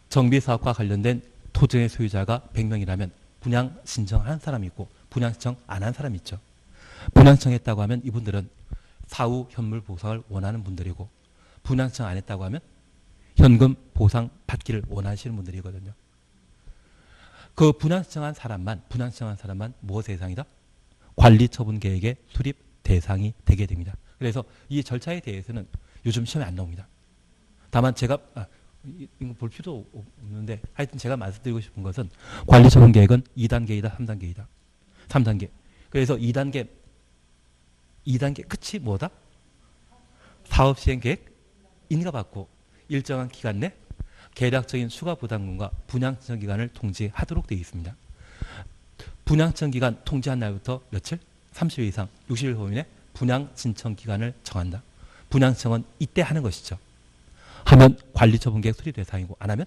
정비사업과 관련된 토지의 소유자가 100명이라면 분양신청한 사람이 있고 분양신청 안 한 사람이 있죠. 분양신청했다고 하면 이분들은 사후 현물 보상을 원하는 분들이고, 분양신청 안 했다고 하면 현금 보상 받기를 원하시는 분들이거든요. 그 분양신청한 사람만 무엇의 대상이다? 관리처분계획의 수립 대상이 되게 됩니다. 그래서 이 절차에 대해서는 요즘 시험에 안 나옵니다. 다만 제가 이거 볼 필요도 없는데 하여튼 제가 말씀드리고 싶은 것은 관리처분계획은 2단계이다, 3단계이다. 3단계. 그래서 2단계 끝이 뭐다? 사업시행계획 인가받고 일정한 기간 내 계략적인 추가 부담금과 분양신청 기간을 통지하도록 되어 있습니다. 분양신청 기간 통지한 날부터 며칠? 30일 이상 60일 범위 내 분양신청 기간을 정한다. 분양신청은 이때 하는 것이죠. 하면 관리처분계획 수립 대상이고, 안 하면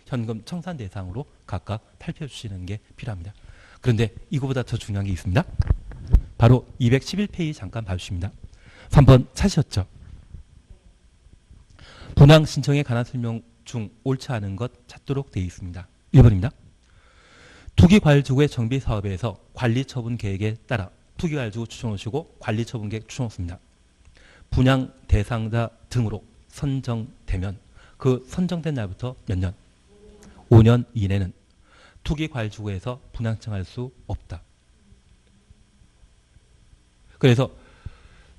현금 청산 대상으로 각각 살펴주시는 게 필요합니다. 그런데 이거보다 더 중요한 게 있습니다. 바로 211페이지 잠깐 봐주십니다. 3번 찾으셨죠? 분양 신청에 관한 설명 중 옳지 않은 것 찾도록 되어 있습니다. 1번입니다. 투기과열지구의 정비사업에서 관리처분 계획에 따라 투기과열지구 추천호시고 관리처분계획 추천호습니다. 분양 대상자 등으로 선정되면 그 선정된 날부터 몇 년? 5년 이내는 투기과열지구에서 분양 신청할 수 없다. 그래서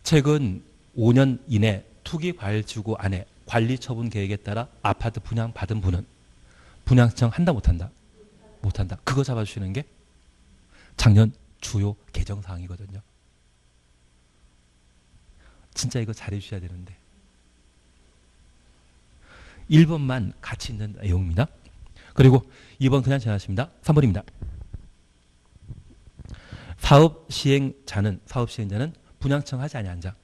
최근 5년 이내 투기과열지구 안에 관리처분 계획에 따라 아파트 분양받은 분은 분양 신청한다 못한다? 못한다. 그거 잡아주시는 게 작년 주요 개정사항이거든요. 진짜 이거 잘해주셔야 되는데. 1번만 같이 있는 내용입니다. 그리고 2번 그냥 지나십니다. 3번입니다. 사업시행자는 분양 신청하지 아니한 자.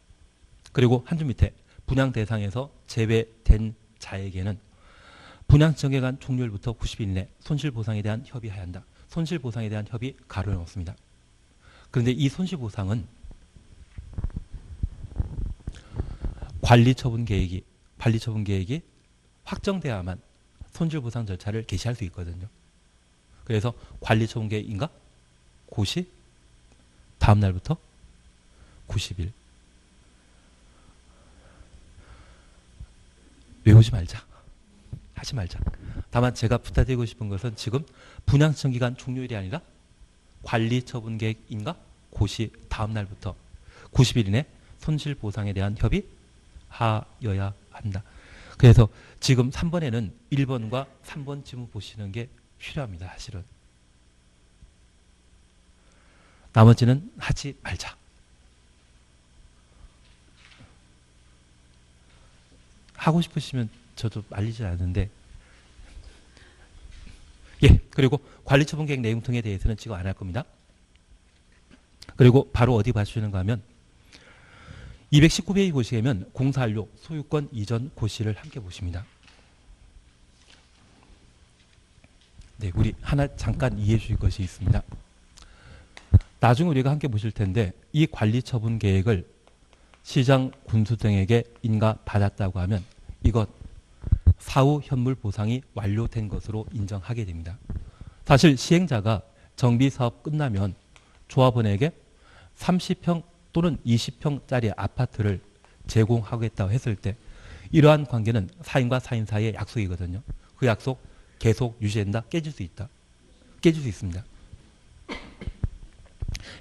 그리고 한 줄 밑에 분양 대상에서 제외된 자에게는 분양 신청에 관한 종료일부터 90일 이내 손실보상에 대한 협의해야 한다. 손실보상에 대한 협의 가로를 넣습니다. 그런데 이 손실보상은 관리처분 계획이 확정돼야만 손실보상 절차를 개시할 수 있거든요. 그래서 관리처분 계획인가? 고시 다음 날부터 90일. 외우지 말자. 하지 말자. 다만 제가 부탁드리고 싶은 것은 지금 분양 신청 기간 종료일이 아니라 관리처분 계획인가? 고시 다음 날부터 90일 이내 손실보상에 대한 협의하여야 한다. 그래서 지금 3번에는 1번과 3번 지문 보시는 게 필요합니다. 사실은. 나머지는 하지 말자. 하고 싶으시면 저도 말리지 않는데. 예, 그리고 관리처분 계획 내용 등에 대해서는 지금 안 할 겁니다. 그리고 바로 어디 봐주시는가 하면 219페이지 보시면 공사완료 소유권 이전 고시를 함께 보십니다. 네, 우리 하나 잠깐 이해해 주실 것이 있습니다. 나중에 우리가 함께 보실 텐데 이 관리처분 계획을 시장 군수 등에게 인가받았다고 하면 이것 사후 현물 보상이 완료된 것으로 인정하게 됩니다. 사실 시행자가 정비사업 끝나면 조합원에게 30평 또는 20평짜리 아파트를 제공하겠다고 했을 때 이러한 관계는 사인과 사인 사이의 약속이거든요. 그 약속 계속 유지된다? 깨질 수 있다? 깨질 수 있습니다.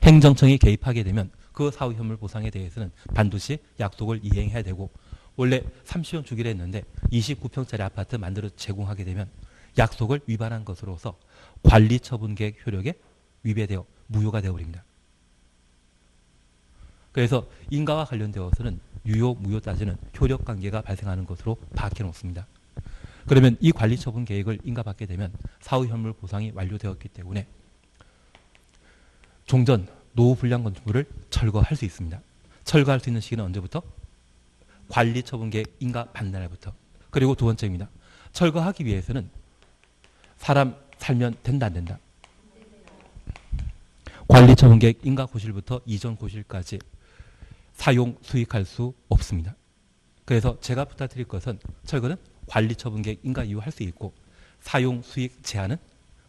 행정청이 개입하게 되면 그 사후 현물 보상에 대해서는 반드시 약속을 이행해야 되고 원래 30평 주기로 했는데 29평짜리 아파트 만들어 제공하게 되면 약속을 위반한 것으로서 관리처분계획 효력에 위배되어 무효가 되어버립니다. 그래서 인가와 관련되어서는 유효, 무효 따지는 효력관계가 발생하는 것으로 파악해 놓습니다. 그러면 이 관리처분 계획을 인가받게 되면 사후 현물 보상이 완료되었기 때문에 종전 노후 불량 건축물을 철거할 수 있습니다. 철거할 수 있는 시기는 언제부터? 관리처분 계획 인가받는 날부터. 그리고 두 번째입니다. 철거하기 위해서는 사람 살면 된다 안 된다? 관리처분 계획 인가 고실부터 이전 고실까지 사용 수익할 수 없습니다. 그래서 제가 부탁드릴 것은 철거는 관리처분 계획 인가 이후 할 수 있고 사용 수익 제한은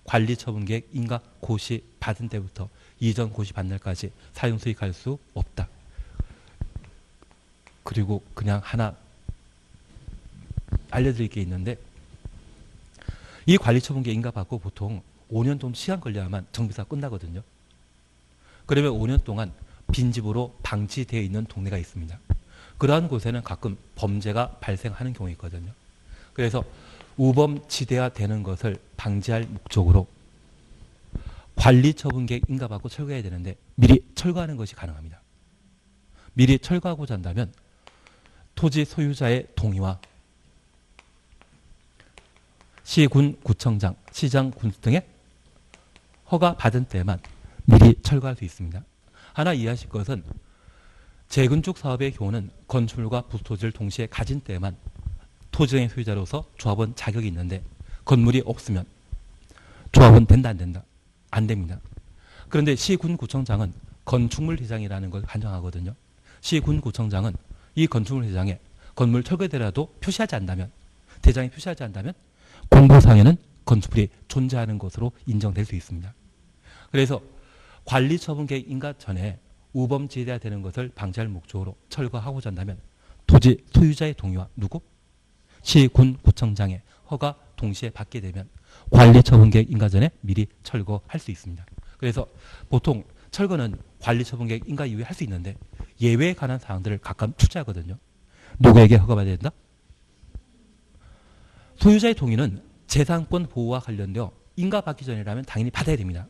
관리처분 계획 인가 고시 받은 때부터 이전 고시 받는 날까지 사용 수익할 수 없다. 그리고 그냥 하나 알려드릴 게 있는데 이 관리처분 계획 인가 받고 보통 5년 동안 시간 걸려야만 정비사가 끝나거든요. 그러면 5년 동안 빈집으로 방치되어 있는 동네가 있습니다. 그러한 곳에는 가끔 범죄가 발생하는 경우가 있거든요. 그래서 우범지대화 되는 것을 방지할 목적으로 관리처분계획 인가받고 철거해야 되는데 미리 철거하는 것이 가능합니다. 미리 철거하고자 한다면 토지 소유자의 동의와 시군 구청장, 시장 군수 등의 허가 받은 때만 미리 철거할 수 있습니다. 하나 이해하실 것은 재건축 사업의 경우는 건축물과 부토지를 동시에 가진 때만 토지의 소유자로서 조합원 자격이 있는데 건물이 없으면 조합원 된다 안 된다? 안 됩니다. 그런데 시군구청장은 건축물 회장이라는 걸 관장하거든요. 시군구청장은 이 건축물 회장에 건물 철거되라도 표시하지 않는다면, 대장이 표시하지 않는다면 공보상에는 건축물이 존재하는 것으로 인정될 수 있습니다. 그래서 관리처분계획 인가 전에 우범지대가 되는 것을 방지할 목적으로 철거하고자 한다면 토지 소유자의 동의와 누구? 시군구청장의 허가 동시에 받게 되면 관리처분계획 인가 전에 미리 철거할 수 있습니다. 그래서 보통 철거는 관리처분계획 인가 이후에 할 수 있는데 예외에 관한 사항들을 각각 출제하거든요. 누구에게 허가받아야 된다? 소유자의 동의는 재산권 보호와 관련되어 인가받기 전이라면 당연히 받아야 됩니다.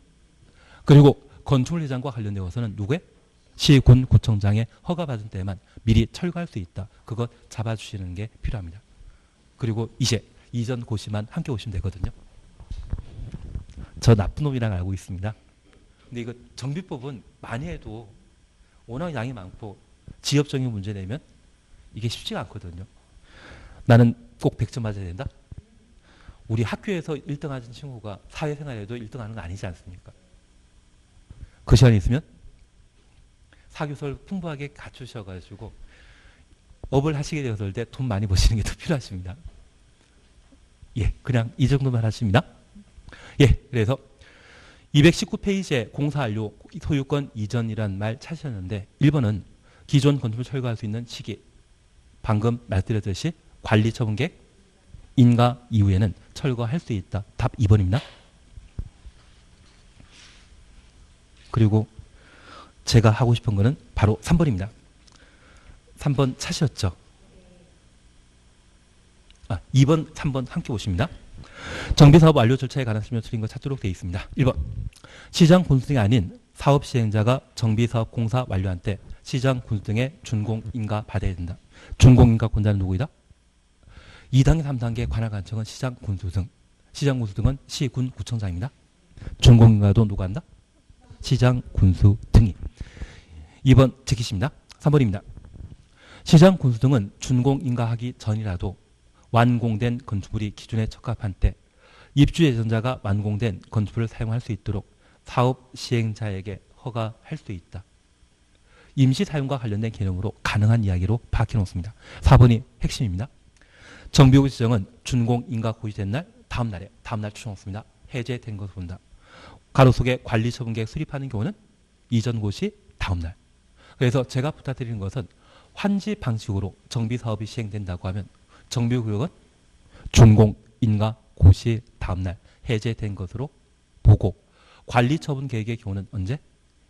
그리고 건축물 회장과 관련되어서는 누구의? 시군구청장의 허가받은 때만 미리 철거할 수 있다. 그것 잡아주시는 게 필요합니다. 그리고 이제 이전 고시만 함께 오시면 되거든요. 저 나쁜 놈이랑 알고 있습니다. 근데 이거 정비법은 많이 해도 워낙 양이 많고 지엽적인 문제 내면 이게 쉽지가 않거든요. 나는 꼭 100점 맞아야 된다? 우리 학교에서 1등 하는 친구가 사회생활에도 1등 하는 거 아니지 않습니까? 그 시간이 있으면 사교설 풍부하게 갖추셔가지고 업을 하시게 되었을 때 돈 많이 버시는 게 더 필요하십니다. 예, 그냥 이 정도만 하십니다. 예, 그래서 219페이지에 공사 완료 소유권 이전이란 말 찾으셨는데 1번은 기존 건축물 철거할 수 있는 시기, 방금 말씀드렸듯이 관리처분계획 인가 이후에는 철거할 수 있다. 답 2번입니다. 그리고 제가 하고 싶은 거는 바로 3번입니다. 3번 찾으셨죠? 2번, 3번 함께 보십니다. 정비사업 완료 절차에 관한 설명 드린 거 찾도록 되어 있습니다. 1번, 시장 군수 등이 아닌 사업 시행자가 정비사업 공사 완료한 때 시장 군수 등의 준공인가 받아야 된다. 준공인가 권자는 누구이다? 2단계, 3단계 관할 관청은 시장 군수 등. 시장 군수 등은 시군구청장입니다. 준공인가도 누가 한다? 시장 군수 등이. 2번 지키십니다. 3번입니다. 시장 군수 등은 준공인가하기 전이라도 완공된 건축물이 기준에 적합한 때 입주 예정자가 완공된 건축물을 사용할 수 있도록 사업 시행자에게 허가할 수 있다. 임시 사용과 관련된 개념으로 가능한 이야기로 밝혀 놓습니다. 4번이 핵심입니다. 정비구 지정은 준공인가 고시된 날 다음 날에 다음 날 추정했습니다. 해제된 것을 본다. 가로 속에 관리처분계획 수립하는 경우는 이전 고시 다음 날. 그래서 제가 부탁드리는 것은 환지 방식으로 정비사업이 시행된다고 하면 정비구역은 준공인가 고시 다음 날 해제된 것으로 보고 관리처분계획의 경우는 언제?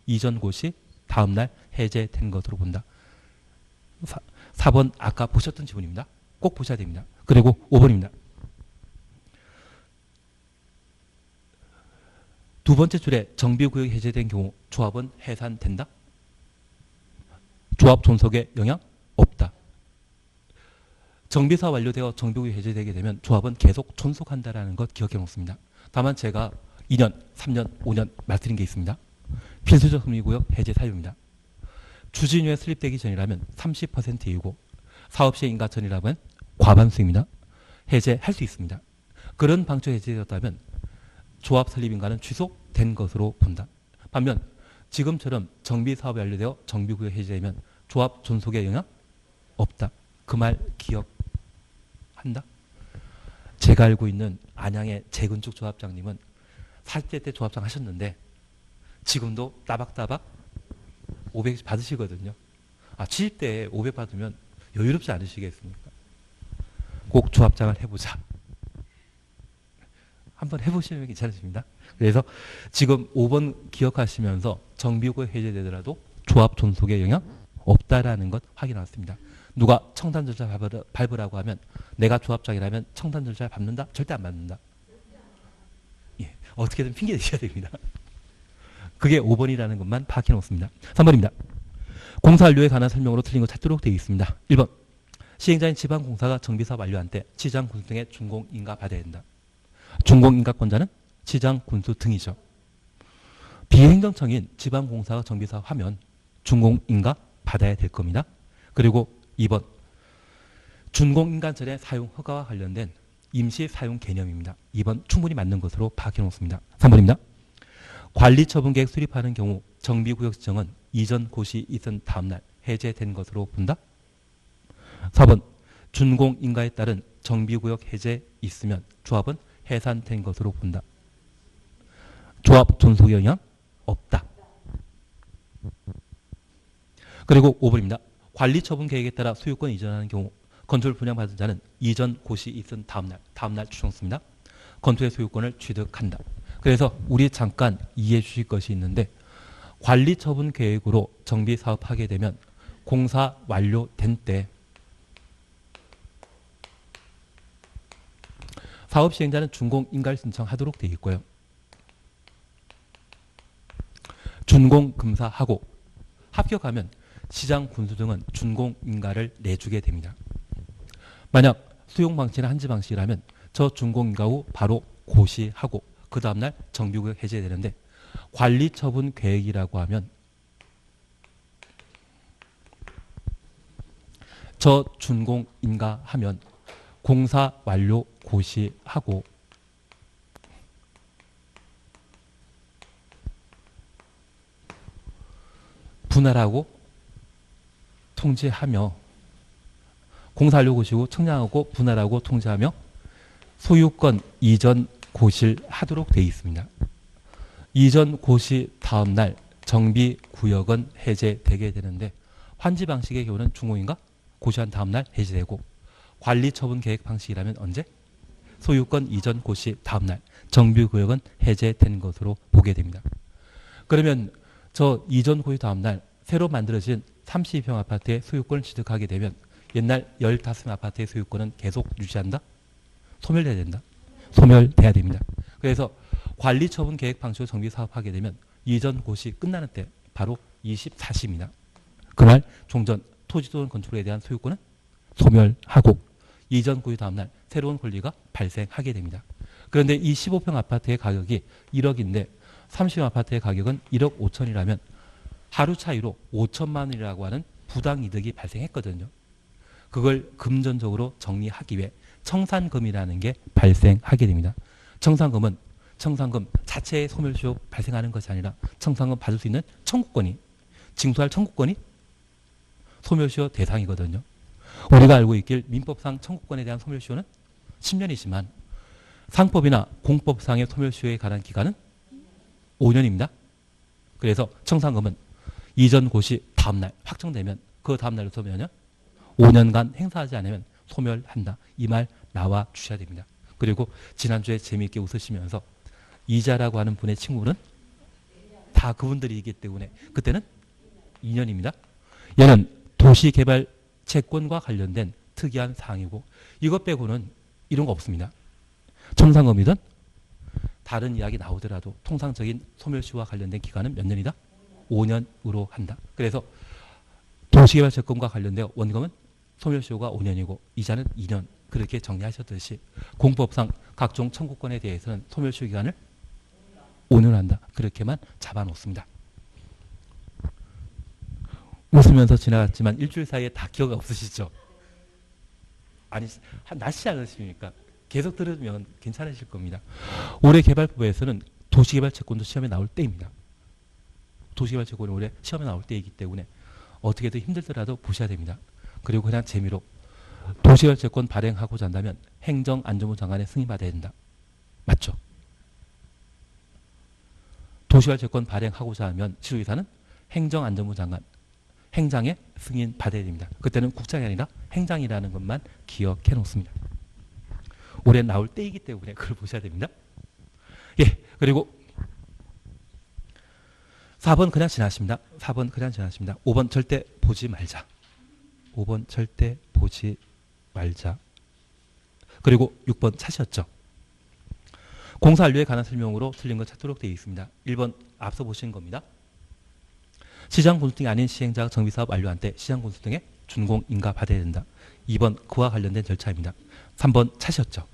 이전 고시 다음 날 해제된 것으로 본다. 4번 아까 보셨던 지문입니다. 꼭 보셔야 됩니다. 그리고 5번입니다. 두 번째 줄에 정비구역이 해제된 경우 조합은 해산된다? 조합 존속에 영향 없다. 정비사업 완료되어 정비구역이 해제되게 되면 조합은 계속 존속한다는 것 기억해 놓습니다. 다만 제가 2년, 3년, 5년 말씀드린 게 있습니다. 필수적 정비구역 해제 사유입니다. 추진후에 설립되기 전이라면 30%이고 사업시행 인가 전이라면 과반수입니다. 해제할 수 있습니다. 그런 방초 해제되었다면 조합 설립 인가는 취소된 것으로 본다. 반면 지금처럼 정비사업이 완료되어 정비구역 해제되면 조합 존속에 영향 없다. 그 말 기억한다? 제가 알고 있는 안양의 재건축 조합장님은 40대 때 조합장 하셨는데 지금도 따박따박 500 받으시거든요. 70대에 500 받으면 여유롭지 않으시겠습니까? 꼭 조합장을 해보자. 한번 해보시면 괜찮으십니다. 그래서 지금 5번 기억하시면서 정비구역 해제되더라도 조합 존속에 영향 없다라는 것 확인했습니다. 누가 청단 절차 밟으라고 하면 내가 조합장이라면 청단 절차 밟는다? 절대 안 밟는다. 예, 어떻게든 핑계 대셔야 됩니다. 그게 5번이라는 것만 파악해 놓습니다. 3번입니다. 공사 완료에 관한 설명으로 틀린 거 찾도록 되어 있습니다. 1번. 시행자인 지방공사가 정비사업 완료한 때 시장 군수 등의 준공인가 받아야 된다. 준공인가권자는 시장 군수 등이죠. 비행정청인 지방공사가 정비사업 하면 준공인가 받아야 될 겁니다. 그리고 2번. 준공인가 전의 사용 허가와 관련된 임시 사용 개념입니다. 2번 충분히 맞는 것으로 파악해 놓습니다. 3번입니다. 관리처분계획 수립하는 경우 정비구역 지정은 이전 고시 있은 다음날 해제된 것으로 본다. 4번 준공인가에 따른 정비구역 해제 있으면 조합은 해산된 것으로 본다. 조합 존속의 영향 없다. 그리고 5번입니다. 관리처분 계획에 따라 소유권 이전하는 경우 건투를 분양받은 자는 이전 고시 있은 다음날 추정수입니다. 건투의 소유권을 취득한다. 그래서 우리 잠깐 이해해 주실 것이 있는데 관리처분 계획으로 정비사업하게 되면 공사 완료된 때 사업 시행자는 준공인가를 신청하도록 되어 있고요. 준공금사하고 합격하면 시장 군수 등은 준공인가를 내주게 됩니다. 만약 수용방치나 한지방치라면 저 준공인가 후 바로 고시하고 그 다음날 정비구역 해제되는데 관리처분 계획이라고 하면 저 준공인가 하면 공사 완료 고시하고 분할하고 통제하며 공사 완료 고시고 청량하고 분할하고 통제하며 소유권 이전 고시를 하도록 되어 있습니다. 이전 고시 다음날 정비구역은 해제되게 되는데 환지 방식의 경우는 준공인가 고시한 다음날 해제되고 관리처분 계획 방식이라면 언제? 소유권 이전 고시 다음날 정비구역은 해제된 것으로 보게 됩니다. 그러면 저 이전 고시 다음날 새로 만들어진 32평 아파트의 소유권을 취득하게 되면 옛날 15평 아파트의 소유권은 계속 유지한다? 소멸돼야 된다? 소멸돼야 됩니다. 그래서 관리처분 계획 방식으로 정비사업하게 되면 이전 고시 끝나는 때 바로 24시입니다. 그날 종전 토지 또는 건축물에 대한 소유권은 소멸하고 이전 고시 다음날 새로운 권리가 발생하게 됩니다. 그런데 이 15평 아파트의 가격이 1억인데 30평 아파트의 가격은 1억 5천이라면 하루 차이로 5천만 원이라고 하는 부당이득이 발생했거든요. 그걸 금전적으로 정리하기 위해 청산금이라는 게 발생하게 됩니다. 청산금 자체의 소멸시효 발생하는 것이 아니라 청산금 받을 수 있는 청구권이 징수할 청구권이 소멸시효 대상이거든요. 우리가 알고 있길 민법상 청구권에 대한 소멸시효는 10년이지만 상법이나 공법상의 소멸시효에 관한 기간은 5년입니다. 그래서 청산금은 이전 고시 다음날 확정되면 그 다음날부터 몇 년? 5년간 행사하지 않으면 소멸한다. 이 말 나와 주셔야 됩니다. 그리고 지난주에 재미있게 웃으시면서 이자라고 하는 분의 친구는 다 그분들이기 때문에 그때는 2년입니다. 얘는 도시개발 채권과 관련된 특이한 사항이고 이것 빼고는 이런 거 없습니다. 청산금이든 다른 이야기 나오더라도 통상적인 소멸시효와 관련된 기간은 몇 년이다? 5년으로 한다. 그래서 도시개발 채권과 관련된 원금은 소멸시효가 5년이고 이자는 2년 그렇게 정리하셨듯이 공법상 각종 청구권에 대해서는 소멸시효 기간을 5년 한다. 그렇게만 잡아놓습니다. 웃으면서 지나갔지만 일주일 사이에 다 기억 없으시죠? 아니, 낫지 않으십니까? 계속 들으면 괜찮으실 겁니다. 올해 개발법에서는 도시개발 채권도 시험에 나올 때입니다. 도시개발 채권이 올해 시험에 나올 때이기 때문에 어떻게든 힘들더라도 보셔야 됩니다. 그리고 그냥 재미로 도시개발 채권 발행하고자 한다면 행정안전부 장관의 승인 받아야 된다. 맞죠? 도시개발 채권 발행하고자 하면 시도이사는 행정안전부 장관 행장의 승인 받아야 됩니다. 그때는 국장이 아니라 행장이라는 것만 기억해 놓습니다. 올해 나올 때이기 때문에 그걸 보셔야 됩니다. 예, 그리고 4번 그냥 지나십니다. 4번 그냥 지나십니다. 5번 절대 보지 말자. 5번 절대 보지 말자. 그리고 6번 찾으셨죠? 공사 완료에 관한 설명으로 틀린 거 찾도록 되어 있습니다. 1번 앞서 보신 겁니다. 시장 군수 등이 아닌 시행자가 정비사업 완료한 때 시장 군수 등의 준공 인가 받아야 된다. 2번 그와 관련된 절차입니다. 3번 찾으셨죠?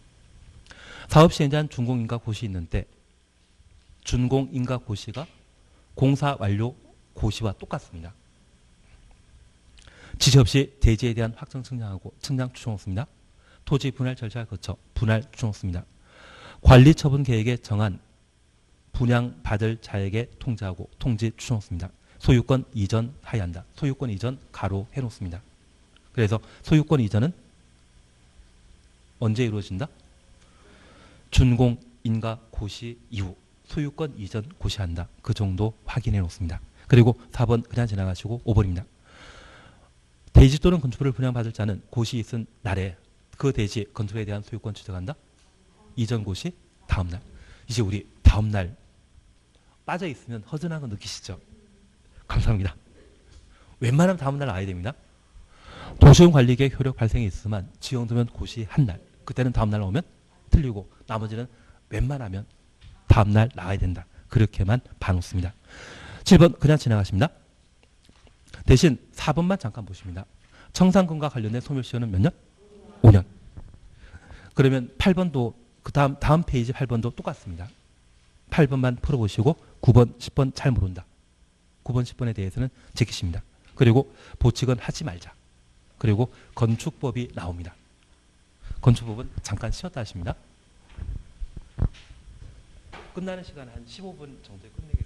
사업 시행자는 준공 인가 고시 있는 때 준공 인가 고시가 공사 완료 고시와 똑같습니다. 지시 없이 대지에 대한 확정 측량하고 측량 추정 없습니다. 토지 분할 절차를 거쳐 분할 추정 없습니다. 관리 처분 계획에 정한 분양받을 자에게 통지하고 통지 추정했습니다. 소유권 이전 하여한다. 소유권 이전 가로 해놓습니다. 그래서 소유권 이전은 언제 이루어진다? 준공 인가 고시 이후 소유권 이전 고시한다. 그 정도 확인해 놓습니다. 그리고 4번 그냥 지나가시고 5번입니다. 대지 또는 건축물을 분양받을 자는 고시 있은 날에 그 대지 건축에 대한 소유권 취득한다. 이전 고시 다음 날. 이제 우리 다음 날 빠져 있으면 허전한 거 느끼시죠? 감사합니다. 웬만하면 다음 날 나와야 됩니다. 도시원 관리계획 효력 발생이 있으면 지정되면 고시 한 날. 그때는 다음 날 나오면 틀리고 나머지는 웬만하면 다음 날 나와야 된다. 그렇게만 봐놓습니다. 7번 그냥 지나가십니다. 대신 4번만 잠깐 보십니다. 청산권과 관련된 소멸시효는 몇 년? 5년. 그러면 8번도 그 다음 페이지 8번도 똑같습니다. 8번만 풀어보시고 9번, 10번 잘 모른다. 9번, 10번에 대해서는 지키십니다. 그리고 보칙은 하지 말자. 그리고 건축법이 나옵니다. 건축법은 잠깐 쉬었다 하십니다. 끝나는 시간 한 15분 정도에 끝내겠습니다.